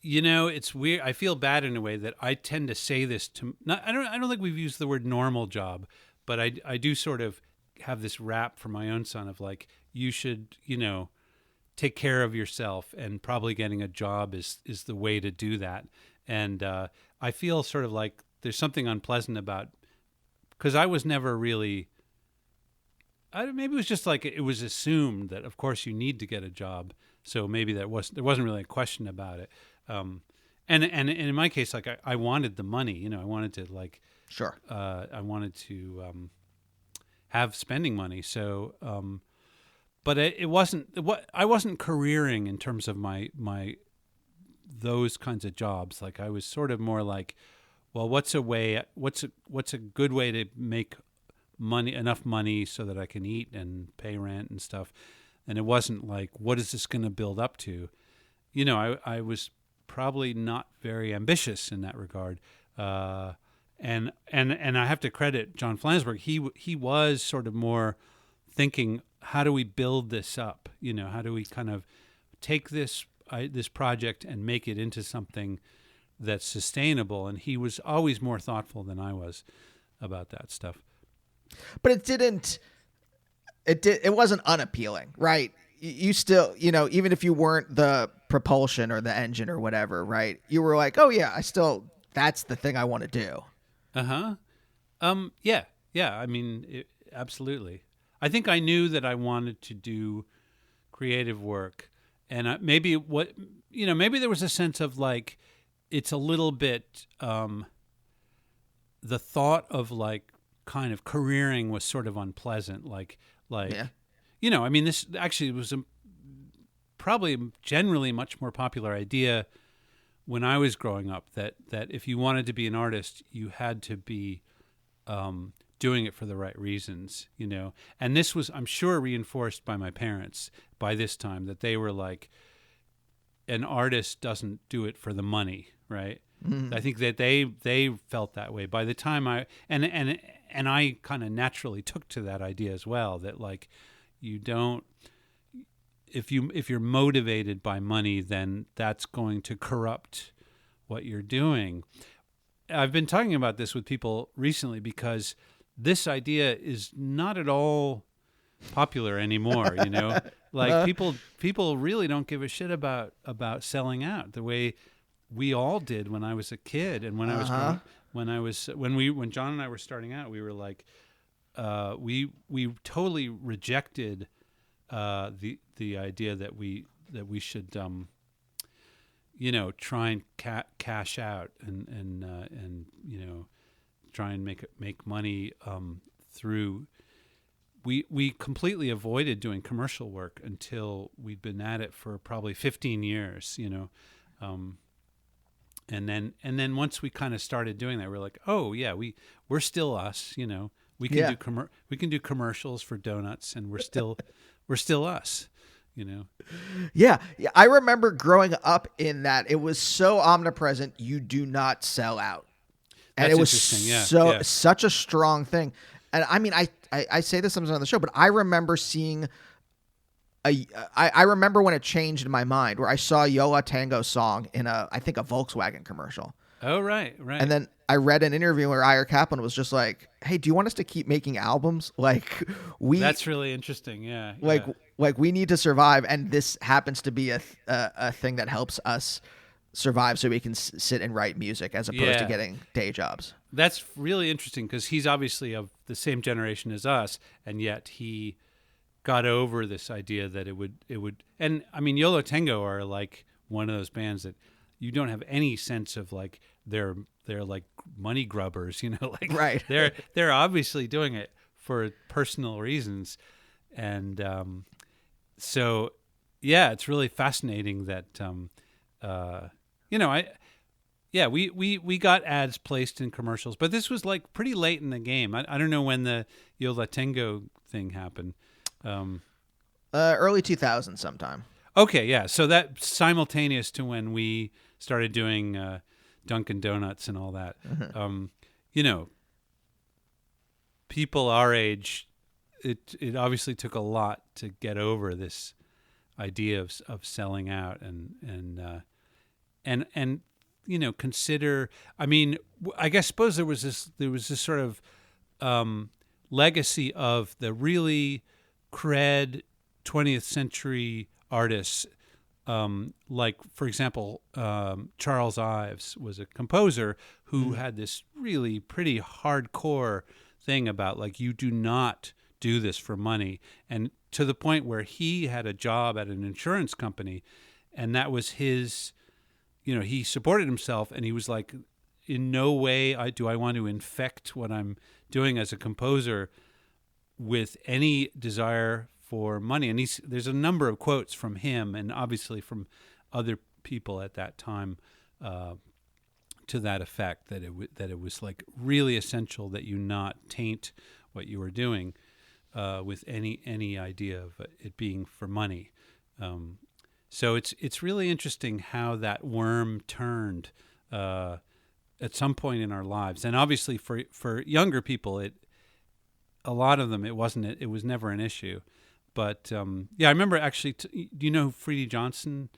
it's weird. I feel bad in a way that I tend to say this to. I don't think we've used the word normal job, but I do sort of have this rap for my own son of like, you should take care of yourself, and probably getting a job is the way to do that. And I feel sort of like there's something unpleasant about, because I was never really. Maybe it was just like it was assumed that of course you need to get a job, so maybe there wasn't really a question about it. And in my case, like I wanted the money, I wanted to like, sure. I wanted to have spending money. So, but it wasn't what I wasn't careering in terms of my those kinds of jobs. Like I was sort of more like, well, what's a good way to make enough money so that I can eat and pay rent and stuff. And it wasn't like, what is this going to build up to? I was probably not very ambitious in that regard. And I have to credit John Flansburgh. He was sort of more thinking, how do we build this up? How do we kind of take this project and make it into something that's sustainable? And he was always more thoughtful than I was about that stuff. But it wasn't unappealing, right? You still, even if you weren't the propulsion or the engine or whatever, right? You were like, oh yeah, that's the thing I want to do. Yeah. I mean, absolutely. I think I knew that I wanted to do creative work, and maybe there was a sense of like, it's a little bit, the thought of like kind of careering was sort of unpleasant. Yeah. I mean, this actually was probably generally much more popular idea when I was growing up, that if you wanted to be an artist, you had to be doing it for the right reasons, And this was, I'm sure, reinforced by my parents by this time, that they were like, an artist doesn't do it for the money, right? I think that they felt that way by the time I kind of naturally took to that idea as well, that like you don't, if you're motivated by money, then that's going to corrupt what you're doing. I've been talking about this with people recently because this idea is not at all popular anymore, you know. Like people really don't give a shit about selling out the way we all did when I was a kid, and when John and I were starting out, we were like, we totally rejected the idea that we should try and cash out and try and make money through. We completely avoided doing commercial work until we'd been at it for probably 15 years, and then once we kind of started doing that, we're like, oh yeah, we're still us, we can do commercials for donuts, and we're still us, Yeah, I remember growing up in that it was so omnipresent. You do not sell out, and That's it was such a strong thing. And I mean, I say this sometimes on the show, but I remember seeing I remember when it changed in my mind, where I saw Yo La Tengo song in I think a Volkswagen commercial. Oh, right. And then I read an interview where Ira Kaplan was just like, "Hey, do you want us to keep making albums? Like That's really interesting. Yeah. Like we need to survive, and this happens to be a thing that helps us survive, so we can sit and write music as opposed to getting day jobs." That's really interesting because he's obviously of the same generation as us, and yet he got over this idea that it would. And I mean, Yo La Tengo are like one of those bands that you don't have any sense of like they're like money grubbers, like right. They're obviously doing it for personal reasons, and so yeah, it's really fascinating that we got ads placed in commercials, but this was like pretty late in the game. I don't know when the Yo La Tengo thing happened. Early 2000s sometime. Okay, yeah. So that simultaneous to when we started doing Dunkin' Donuts and all that. Mm-hmm. People our age, it obviously took a lot to get over this idea of selling out and consider. I mean, I suppose there was this sort of legacy of the really cred 20th century artists, like, for example, Charles Ives was a composer who had this really pretty hardcore thing about, like, you do not do this for money, and to the point where he had a job at an insurance company, and that was his, he supported himself, and he was like, in no way do I want to infect what I'm doing as a composer with any desire for money. And there's a number of quotes from him, and obviously from other people at that time, to that effect, that it was like really essential that you not taint what you were doing with any idea of it being for money. So it's really interesting how that worm turned at some point in our lives, and obviously for younger people, a lot of them, it was never an issue. But I remember actually. Do you know who Freddie Johnson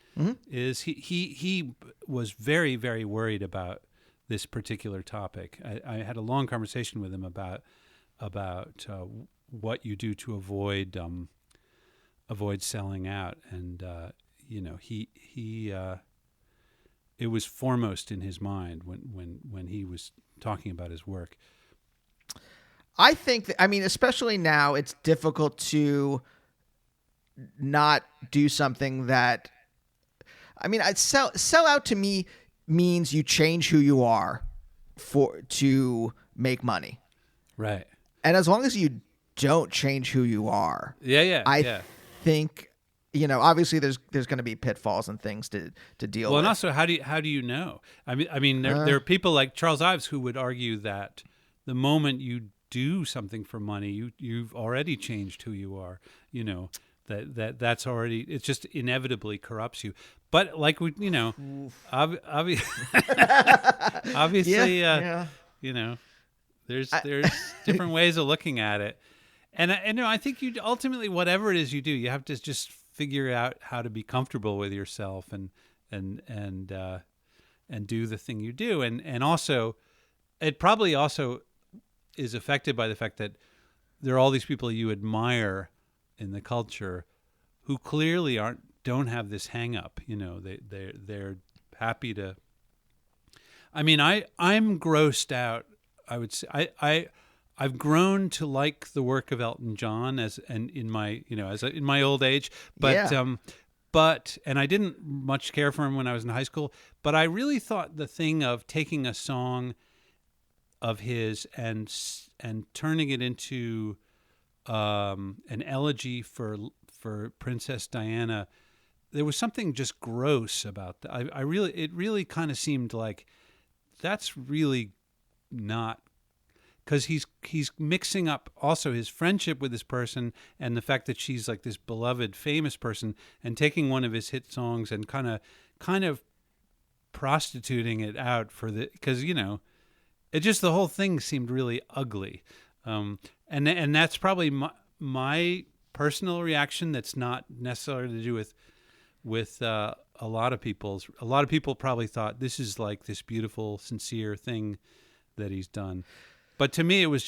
is? He was very, very worried about this particular topic. I had a long conversation with him about what you do to avoid selling out, and it was foremost in his mind when he was talking about his work. I think that, especially now, it's difficult to not do something that, sell out to me means you change who you are to make money. Right. And as long as you don't change who you are, I think, obviously there's going to be pitfalls and things to deal with. Well, and also, how do you know? I mean, there are people like Charles Ives who would argue that the moment you do something for money, you've already changed who you are. That's already, it just inevitably corrupts you. But like obviously, there's different ways of looking at it, and I think you ultimately, whatever it is you do, you have to just figure out how to be comfortable with yourself and do the thing you do, and also, it probably also is affected by the fact that there are all these people you admire in the culture who clearly don't have this hang up. They're happy to. I mean, I'm grossed out. I would say I've grown to like the work of Elton John in my old age, but and I didn't much care for him when I was in high school, but I really thought the thing of taking a song of his and turning it into an elegy for Princess Diana, there was something just gross about that. It really kind of seemed like that's really not, because he's mixing up also his friendship with this person and the fact that she's like this beloved famous person, and taking one of his hit songs and kind of prostituting it out because it just, the whole thing seemed really ugly, and that's probably my personal reaction. That's not necessarily to do with a lot of people's. A lot of people probably thought this is like this beautiful, sincere thing that he's done, but to me it was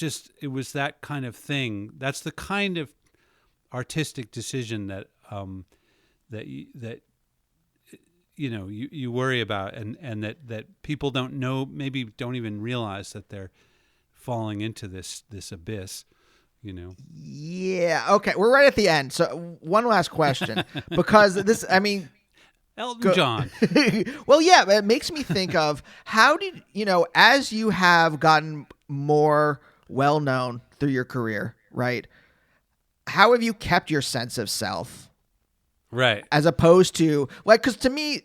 that kind of thing. That's the kind of artistic decision that you worry about, and that people don't know, maybe don't even realize that they're falling into this abyss. Yeah. Okay. We're right at the end. So one last question, because this, I mean, Elton John. Well, yeah, it makes me think of how did, as you have gotten more well-known through your career, right? How have you kept your sense of self? Right. As opposed to, like, because to me,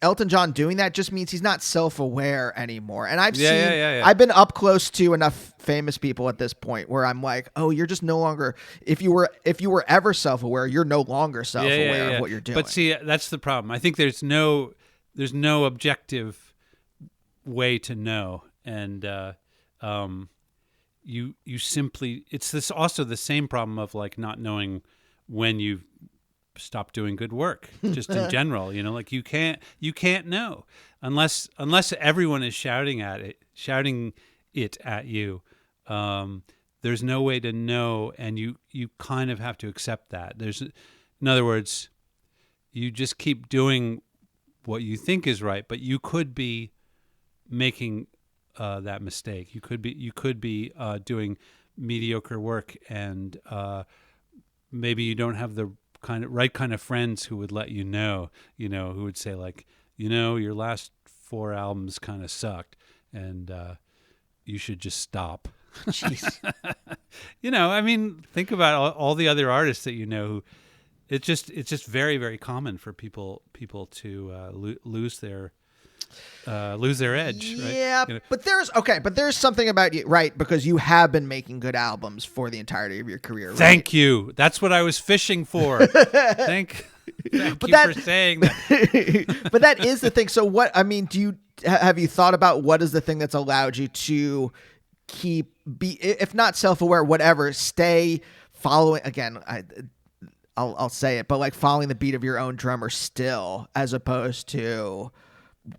Elton John doing that just means he's not self-aware anymore. And I've been up close to enough famous people at this point where I'm like, oh, you're just no longer, if you were ever self-aware, you're no longer self-aware of what you're doing. But see, that's the problem. I think there's no objective way to know. And you simply, it's this also the same problem of like not knowing when you've stop doing good work, just in general. Like you can't know unless everyone is shouting it at you. There's no way to know, and you kind of have to accept that. In other words, you just keep doing what you think is right, but you could be making that mistake. You could be doing mediocre work, and maybe you don't have the right kind of friends who would let who would say like, your last 4 albums kind of sucked, and you should just stop. Jeez. I mean, think about all the other artists that who it's just very, very common for people to lose their edge. Yeah, right? but there's something about you, right? Because you have been making good albums for the entirety of your career. Right? Thank you. That's what I was fishing for. Thank you for saying that. But that is the thing. So have you thought about what is the thing that's allowed you to be, if not self-aware, whatever, stay following, again, I'll say it, but like following the beat of your own drummer still, as opposed to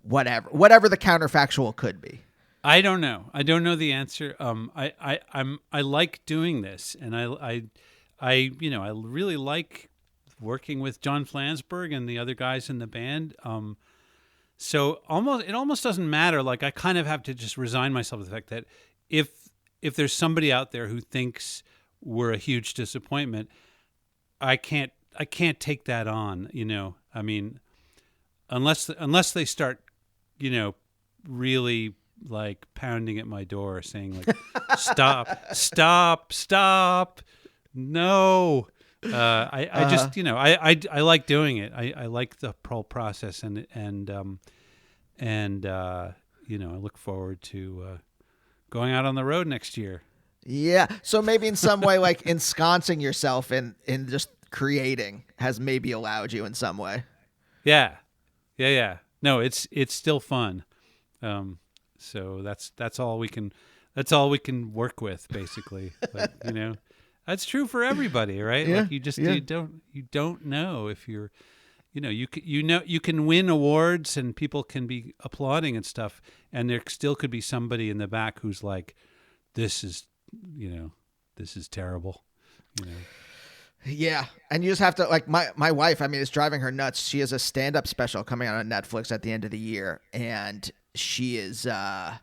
whatever the counterfactual could be? I don't know. I don't know the answer. I like doing this, and I really like working with John Flansburgh and the other guys in the band. So it almost doesn't matter. Like, I kind of have to just resign myself to the fact that if there's somebody out there who thinks we're a huge disappointment, I can't take that on. I mean, unless they start, really like pounding at my door saying like, stop, no. I just, I like doing it. I like the whole process, and I look forward to going out on the road next year. Yeah. So maybe in some way, like ensconcing yourself in just creating has maybe allowed you in some way. Yeah. Yeah. No, it's still fun. So that's all we can work with, basically. Like, that's true for everybody, right? Yeah, like you don't know if you're, you can win awards and people can be applauding and stuff, and there still could be somebody in the back who's like, this is terrible. Yeah, and you just have to, like, my wife, I mean, it's driving her nuts. She has a stand-up special coming out on Netflix at the end of the year, and she is the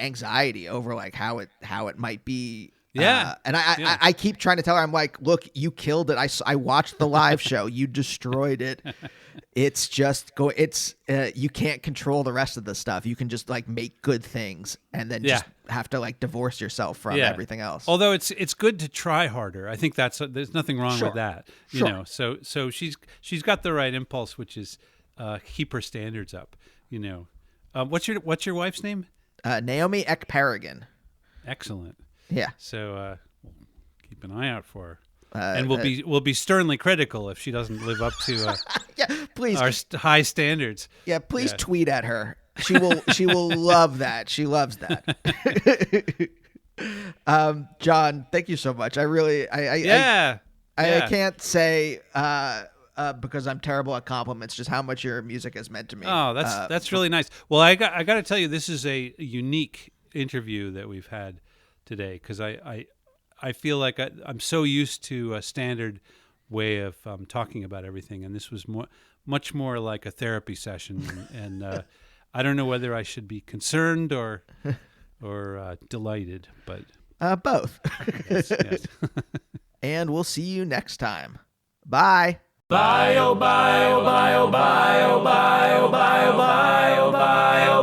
anxiety over like how it might be. Yeah. And I keep trying to tell her, I'm like, look, you killed it. I watched the live show. You destroyed it. It's just you can't control the rest of the stuff. You can just like make good things and then just have to like divorce yourself from everything else. Although it's good to try harder. I think there's nothing wrong with that. You know, so she's got the right impulse, which is keep her standards up, What's your wife's name? Naomi Ekparagon. Excellent. Yeah. So keep an eye out for her, and we'll be sternly critical if she doesn't live up to please our high standards. Yeah, please tweet at her. She will love that. She loves that. John, thank you so much. I can't say because I'm terrible at compliments just how much your music has meant to me. Oh, that's really nice. Well, I got to tell you, this is a unique interview that we've had today, because I feel like I'm so used to a standard way of talking about everything, and this was much more like a therapy session, and I don't know whether I should be concerned or delighted, but both. yes. And we'll see you next time. Bye. Bye, oh bye, oh bye, oh bye, oh bye, oh bye, oh bye, oh bye, oh bye.